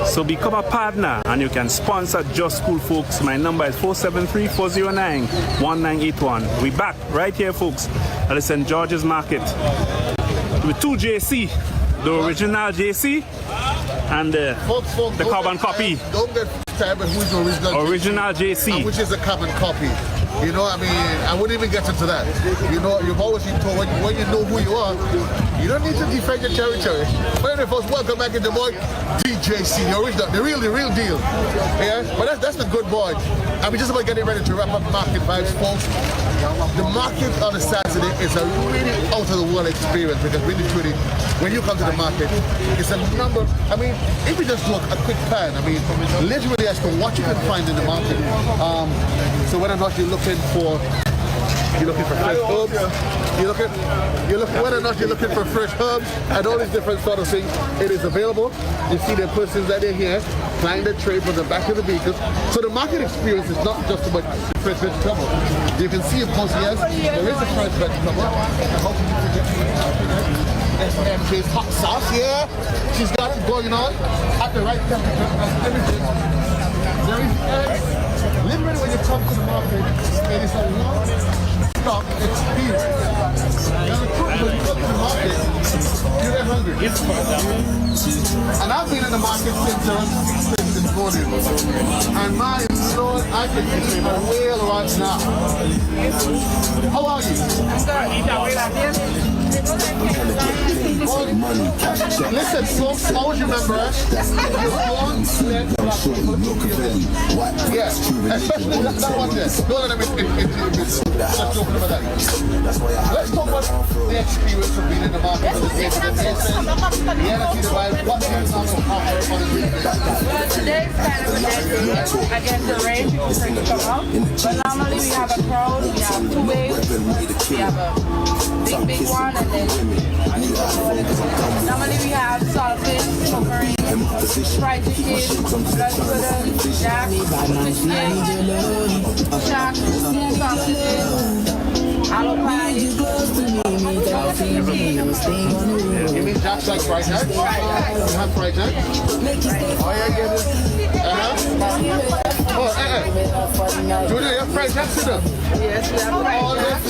[SPEAKER 6] So become a partner and you can sponsor Just Cool, folks. My number is 473-409-1981. We back right here, folks, at the St. George's Market with 2 JC, the original JC and the carbon copy.
[SPEAKER 2] Don't get started with who's the
[SPEAKER 6] original JC.
[SPEAKER 2] Which is a carbon copy. You know, I mean, I wouldn't even get into that. You know, you've always been told when you know who you are, you don't need to defend your territory. But anyway, folks, welcome back in the boy DJC, the original, the real deal. Yeah, but that's the good boy. And we're just about getting ready to wrap up Market Vibes, folks. The market on a Saturday is a really out of the world experience because really, truly, when you come to the market, it's a number. I mean, if we just do a quick plan, I mean, literally as to what you can find in the market. So whether or not you're looking for you're looking for fresh herbs, you're looking whether or not you're looking for fresh herbs and all these different sort of things, it is available. You see the persons that are here, plying the trade from the back of the vehicles. So the market experience is not just about the fresh vegetable. You can see, of course, yes, there is a fresh vegetable. MJ's hot sauce here. She's got it going on at the right temperature. There is literally when you come to the market, it is a long stock experience. Now the truth, when you come to the market, you get hungry. And I've been in the market since this morning. And my Lord, I can eat a whale right now. How are you? Listen, folks, always remember, yeah, especially that one there. Don't let them let's talk about that. Let's talk about the experience of being in the market.
[SPEAKER 9] Well, today's kind of a dead day. I guess the rain people tend to come out. But normally we have a crowd, we have 2 waves, we have a big one, and then normally we have saltfish, covering, fried chicken, blood pudding, jack, fish cake, shark, sausages, aloe pie.
[SPEAKER 2] You mean Jack's like fried jack? You have fried jack? Oh, yeah, get it. Oh, Julia, you have fried jack today?
[SPEAKER 9] Yes, we have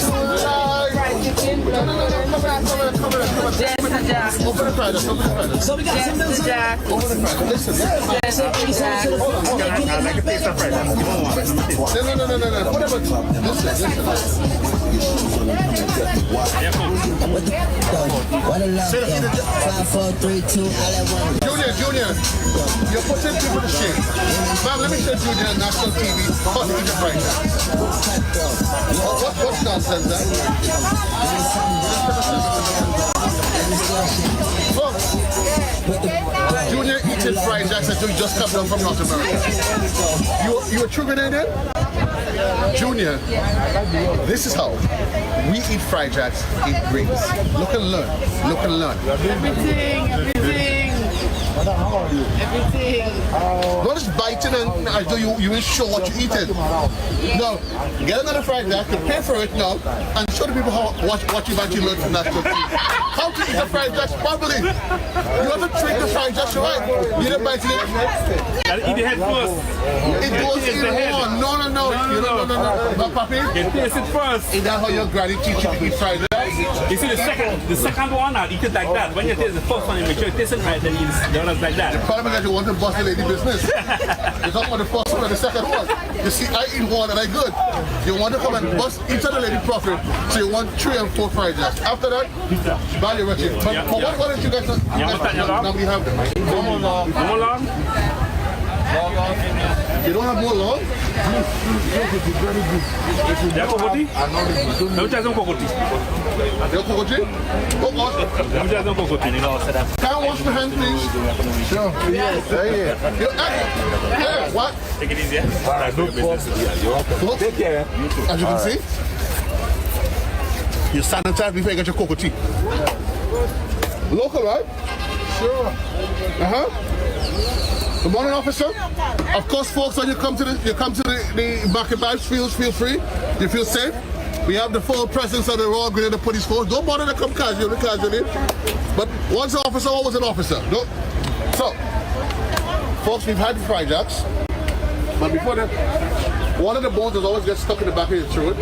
[SPEAKER 9] fried chicken, blood pudding, come on. Yes, Jack.
[SPEAKER 2] Open the fried jack, open the fried jack.
[SPEAKER 9] So we got some
[SPEAKER 2] Jack. Open the fried jack. Listen. I like a taste of fried jack. No. Whatever. Junior, you're putting people to shame. Ma'am, let me show Junior on national TV. What is the fried jack? What's nonsense, Junior eating fried jacks until you just come down from North America. You a true Grenadian? Junior, this is how we eat fried jacks, eat greens. Look and learn.
[SPEAKER 9] Everything.
[SPEAKER 2] Don't just bite it and I do you ain't sure what you're eating. No, get another fried jack, prepare for it now, and show the people what you've actually learned from that cookie. How to eat the fried jacks properly. You have to treat the fried jacks right. You don't bite it.
[SPEAKER 12] Gotta eat the head first.
[SPEAKER 2] It goes in one. No. No, Papi.
[SPEAKER 12] You taste it first.
[SPEAKER 2] Is that how your granny teach you to eat fried jacks?
[SPEAKER 12] You see the second one, I'll eat it like that. When you taste the first one, you make sure you taste it right, then you eat the others like that.
[SPEAKER 2] The problem is that you want to bust the lady business. You talk about the first one and the second one. You see, I eat one and I good. You want to come and bust each other lady profit, so you want 3 and 4 fried jacks. After that, buy your recipe. But what did you guys now we have them?
[SPEAKER 12] No more long?
[SPEAKER 2] You don't have more long?
[SPEAKER 12] Yeah, cocotti? Let me try some cocotti.
[SPEAKER 2] You have cocotti?
[SPEAKER 12] Let me try some cocotti.
[SPEAKER 2] Can I wash my hands, please? Sure. Yeah. What?
[SPEAKER 12] Take it easy, yeah? All right,
[SPEAKER 2] Look. Take care. As you can see, you sanitize before you get your cocotti. Local, right? Sure. Good morning, officer. Of course, folks, when you come to the market vibes, feel free. You feel safe. We have the full presence of the Royal Grenada Police Force. Don't bother to come casually. But once an officer, always an officer. No. So, folks, we've had fried jacks. But before that, one of the bones does always get stuck in the back of your throat.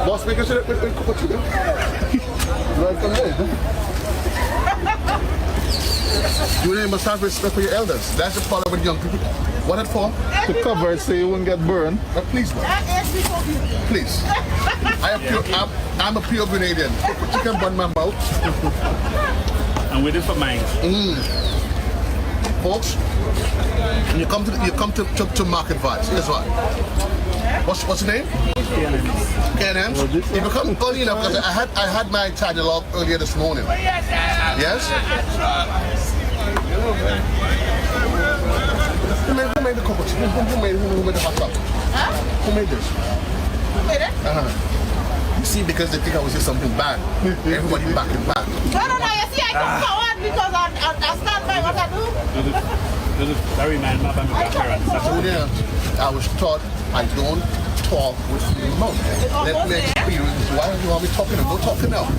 [SPEAKER 2] Boss, make sure that what you do. Right from there. You must have respect for your elders. That's the problem with young people. What it for?
[SPEAKER 16] To cover it so you won't get burned.
[SPEAKER 2] Please, please. I'm a pure Grenadian. You can burn my mouth.
[SPEAKER 12] I'm waiting for mine.
[SPEAKER 2] Folks, you come to Market Vibes. Here's what. What's your name? KNM. You become early enough because I had my Italian log earlier this morning. Yes? Who made the cocoa? Who made the hot dog? Who made this?
[SPEAKER 9] Who made it?
[SPEAKER 2] See, because they think I was just something bad. Everybody back and back.
[SPEAKER 15] No, you see, I come forward because I stand by what I do.
[SPEAKER 12] This is very man, my grandparents.
[SPEAKER 2] Junior, I was taught I don't talk with the mouth. Let me experience. Why do you want me talking? I'm not talking now.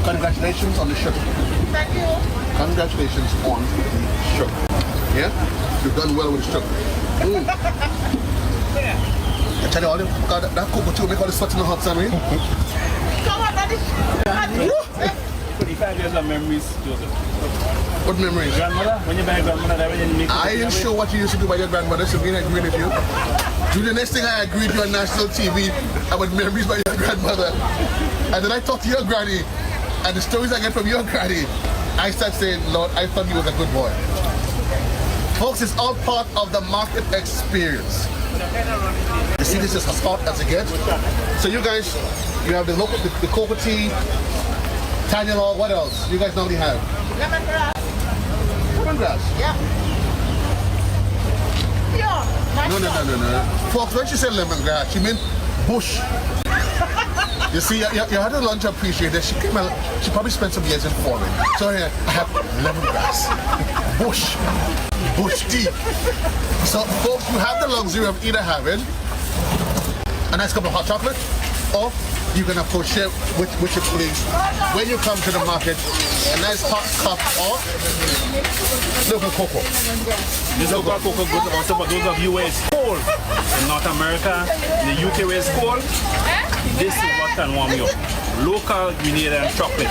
[SPEAKER 2] Congratulations on the show.
[SPEAKER 15] Thank you.
[SPEAKER 2] Congratulations on the show. Yeah? You've done well with the show. I tell you all, that cocoa too make all the sweat in the hot sun, right?
[SPEAKER 15] Come on, Daddy.
[SPEAKER 12] 25 years of memories, Joseph.
[SPEAKER 2] What memories?
[SPEAKER 12] Grandmother? When you buy grandmother, when you make
[SPEAKER 2] I ain't sure what you used to do by your grandmother, so I agree with you. Do the next thing I agreed to on national TV about memories by your grandmother. And then I talked to your granny, and the stories I get from your granny, I start saying, Lord, I thought you was a good boy. Folks, it's all part of the market experience. You see, this is as hot as it gets. So you guys, you have the local, the cocoa tea, Tanya Law, what else? You guys normally have?
[SPEAKER 15] Lemongrass.
[SPEAKER 2] Lemongrass?
[SPEAKER 15] Yeah.
[SPEAKER 2] No. Folks, when she said lemongrass, she meant bush. You see, you had to learn to appreciate that. She came out, she probably spent some years in foreign. So here, I have lemongrass, bush tea. So folks, you have the luxury of either having a nice cup of hot chocolate, or you can of course share with your colleagues when you come to the market a nice hot cup of local cocoa.
[SPEAKER 12] This local cocoa goes also for those of you where it's cold. In North America, in the UK where it's cold, this is what can warm you up. Local Grenada and chocolate.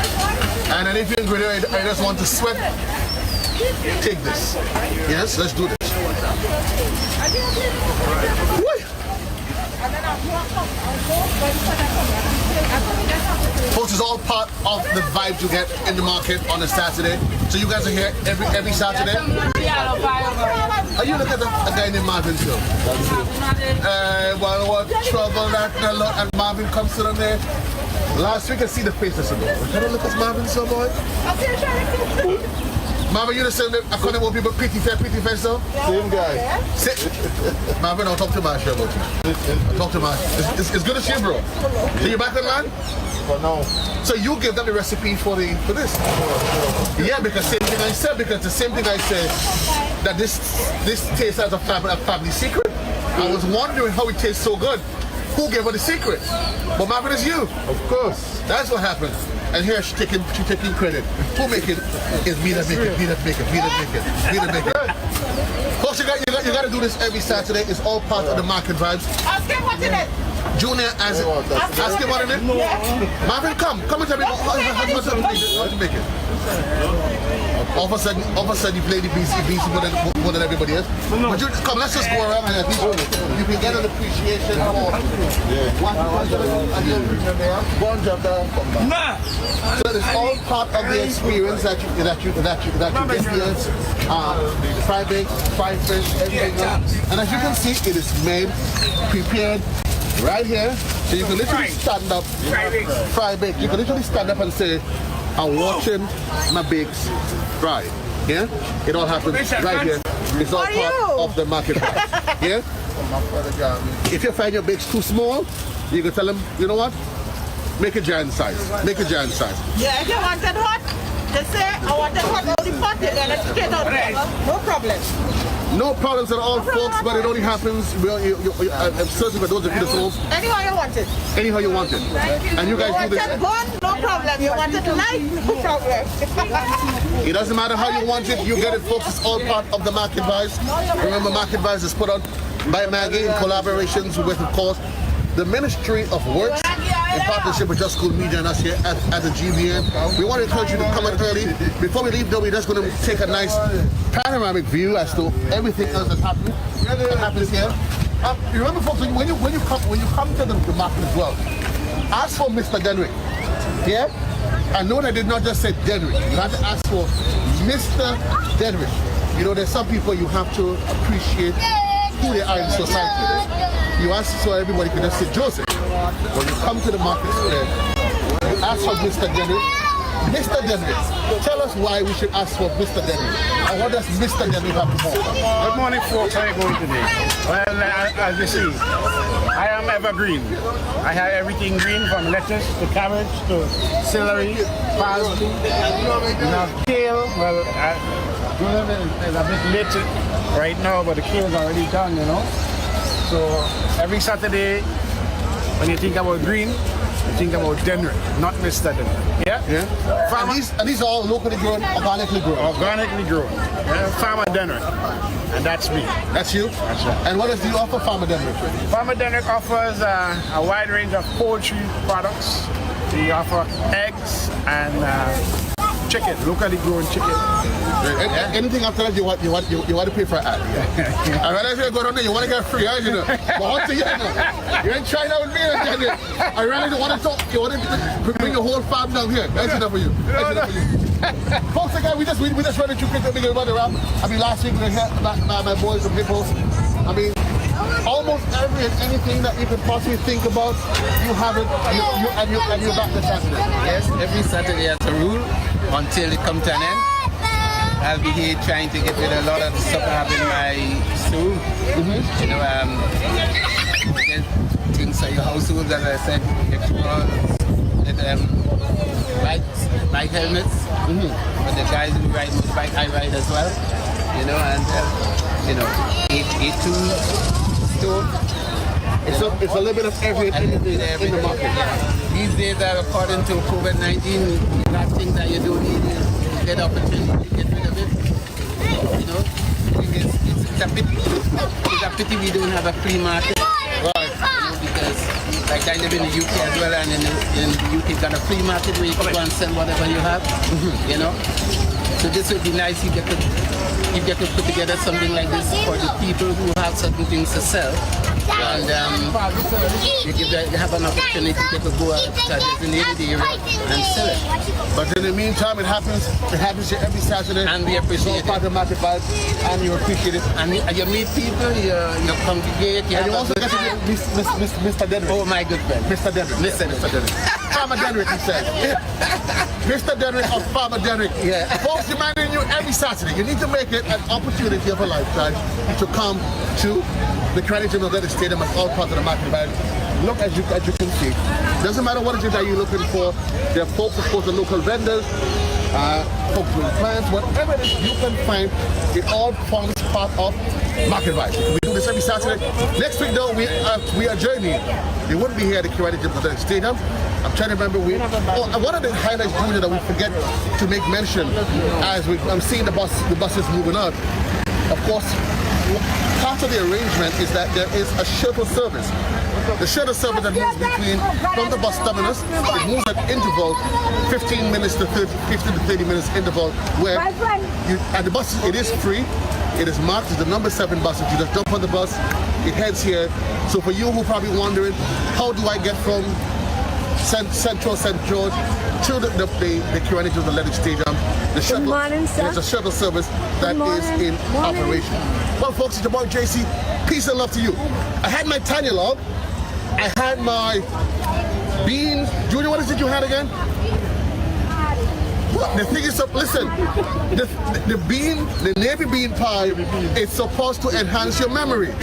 [SPEAKER 2] And then if you're in Grenada, I just want to sweat, take this. Yes, let's do this. Folks, it's all part of the vibes you get in the market on a Saturday. So you guys are here every Saturday? Are you looking at a guy named Marvin still? What trouble that and Marvin comes to them there. Last week I see the face of somebody. Can I look at Marvin so boy? Marvin, you the same according to people pretty fair so?
[SPEAKER 16] Same guy.
[SPEAKER 2] Marvin, I'll talk to Marsha about you. I'll talk to Marsha. It's good to see you, bro. So you back on land?
[SPEAKER 16] For now.
[SPEAKER 2] So you give them the recipe for this? Yeah, because same thing I said, because the same thing I said that this tastes as a family secret. I was wondering how it tastes so good. Who gave her the secret? But Marvin is you.
[SPEAKER 16] Of course.
[SPEAKER 2] That's what happened. And here she's taking credit. Who make it? Is me that make it. Folks, you got to do this every Saturday. It's all part of the market vibes.
[SPEAKER 15] Ask him what it is.
[SPEAKER 2] Junior, ask him what it is. Marvin, come and tell me how to make it. All of a sudden you play the BC more than everybody else. But you come, let's just go around and at least you can get an appreciation for So it's all part of the experience that you get here. Fried bake, fried fish, everything else. And as you can see, it is made, prepared right here. So you can literally stand up, fried bake. You can literally stand up and say, I'm watching my bakes fry. Yeah? It all happens right here. It's all part of the market. Yeah? If you find your bakes too small, you can tell them, you know what? Make a giant size. Make a giant size.
[SPEAKER 15] Yeah, if you want it hot, just say, I want it hot out the pot, and then it's straight out the no problem.
[SPEAKER 2] No problems at all, folks, but it only happens, I'm certain for those of you that know.
[SPEAKER 15] Anyhow you want it.
[SPEAKER 2] Anyhow you want it. And you guys do this.
[SPEAKER 15] You want it no problem. You want it light, no problem.
[SPEAKER 2] It doesn't matter how you want it, you get it, folks. It's all part of the Market Vibes. Remember, Market Vibes is put on by Maggie in collaborations with, of course, the Ministry of Works in partnership with Just School Media and us here at the GVN. We want to encourage you to come in early. Before we leave, though, we're just going to take a nice panoramic view as to everything else that's happening. That happens here. Remember, folks, when you come to the market as well, ask for Mr. Denrick. Yeah? I know that I did not just say Denrick. You have to ask for Mr. Denrick. You know, there's some people you have to appreciate who they are in society. You ask so everybody can just say Joseph. When you come to the market square, you ask for Mr. Denrick. Mr. Denrick, tell us why we should ask for Mr. Denrick. And what does Mr. Denrick have to offer?
[SPEAKER 13] Good morning, folks. How are you going today? Well, as you see, I am evergreen. I have everything green from lettuce to cabbage to celery, parsley, kale. Well, it's a bit late right now, but the kale is already done, you know. So every Saturday, when you think about green, you think about Denrick, not Mr. Denrick. Yeah?
[SPEAKER 2] And these are all locally grown, organically grown?
[SPEAKER 13] Organically grown. Yeah, Farmer Denrick. And that's me.
[SPEAKER 2] That's you?
[SPEAKER 13] That's right.
[SPEAKER 2] And what does you offer Farmer Denrick?
[SPEAKER 13] Farmer Denrick offers a wide range of poultry products. We offer eggs and chicken, locally grown chicken.
[SPEAKER 2] Anything after that you want to pay for an ad. I realize you're going on there, you want to get free, you know. But what to you know? You ain't trying out with me. I realize you want to talk, you want to bring your whole farm down here. That's enough for you. That's enough for you. Folks, again, we just running through quick big about the rap. I mean, last week we were here, my boys from Hippos. I mean, almost anything that you could possibly think about, you have it, and you back the Saturday.
[SPEAKER 7] Yes, every Saturday as a rule, until it comes to an end. I'll be here trying to get rid of a lot of the stuff I have in my store. You know, get things for your household, as I said, bike helmets. For the guys who ride motorbike, I ride as well. You know, and A2 stove.
[SPEAKER 2] It's a little bit of everything in the market.
[SPEAKER 7] These days, according to COVID-19, you have things that you don't need. You get opportunity to get rid of it. You know, it's a pity we don't have a free market.
[SPEAKER 2] Right.
[SPEAKER 7] You know, because like I live in the UK as well, and in the UK got a free market where you can go and sell whatever you have. You know. So this would be nice. You get to put together something like this for the people who have certain things to sell, and you have an opportunity to go out to a designated area and sell it.
[SPEAKER 2] But in the meantime, it happens here every Saturday,
[SPEAKER 7] and we appreciate it.
[SPEAKER 2] Part of Market Vibe, and you appreciate it,
[SPEAKER 7] and you meet people, you congregate,
[SPEAKER 2] and you also get to meet Mr. Denrick.
[SPEAKER 7] Oh my good friend,
[SPEAKER 2] Mr. Denrick. Mr. Denrick. Farmer Denrick, he said. Mr. Denrick of Farmer Denrick.
[SPEAKER 7] Yeah.
[SPEAKER 2] Folks, reminding you every Saturday, you need to make it an opportunity of a lifetime to come to the Credit Gym of the Stadium as all part of the Market Vibe. Look, as you can see, doesn't matter what it is that you're looking for. There are folks, of course, the local vendors, folks with plants, whatever it is you can find, it all forms part of Market Vibe. We do this every Saturday. Next week, though, we are journeying. We wouldn't be here at the Credit Gym of the Stadium. I'm trying to remember. One of the highlights, Junior, that we forget to make mention as I'm seeing the buses moving out. Of course, part of the arrangement is that there is a shuttle service. The shuttle service that moves from the bus terminus, it moves at interval, 15 to 30 minutes interval, where and the bus, it is free. It is marked as the number 7 bus. If you just jump on the bus, it heads here. So for you who are probably wondering, how do I get from Central St. George to the Kiwanis of the Athletic Stadium? The shuttle, there's a shuttle service that is in operation. Well, folks, it's your boy JC. Peace and love to you. I had my Tanya log. I had my bean. Junior, what is it you had again? The thing is, listen, the navy bean pie is supposed to enhance your memory.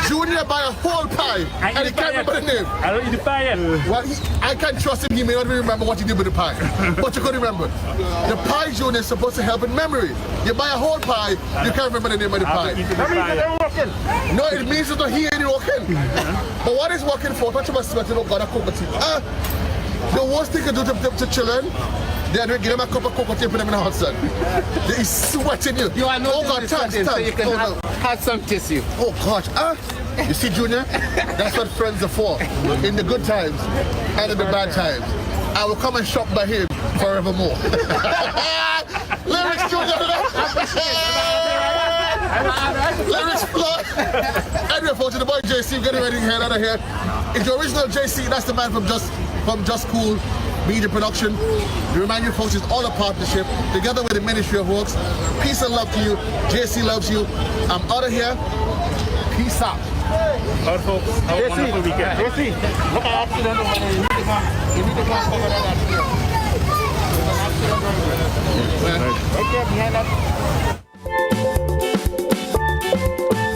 [SPEAKER 2] Junior buy a whole pie, and he can't remember the name.
[SPEAKER 12] I don't eat the pie yet.
[SPEAKER 2] Well, I can't trust him. He may not even remember what he did with the pie. But you could remember. The pie, Junior, is supposed to help in memory. You buy a whole pie, you can't remember the name of the pie. No, it means that he ain't working. But what is working for? What you must sweat, God, a cocoa tea. The worst thing you do to children, then we give them a cup of cocoa tea and put them in the hot sun. He's sweating you.
[SPEAKER 7] I know. Oh God, so you can have some tissue.
[SPEAKER 2] Oh gosh, you see, Junior, that's what friends are for. In the good times and in the bad times. I will come and shop by him forevermore. Lyrics, Junior. Lyrics flow. Anyway, folks, the boy JC, getting ready to head out of here. It's the original JC. That's the man from Just Cool Media Production. To remind you, folks, it's all a partnership together with the Ministry of Works. Peace and love to you. JC loves you. I'm out of here. Peace out.
[SPEAKER 12] All right, folks. Have a wonderful weekend.
[SPEAKER 7] JC, look at that. You need to go and cover that.
[SPEAKER 14] behind that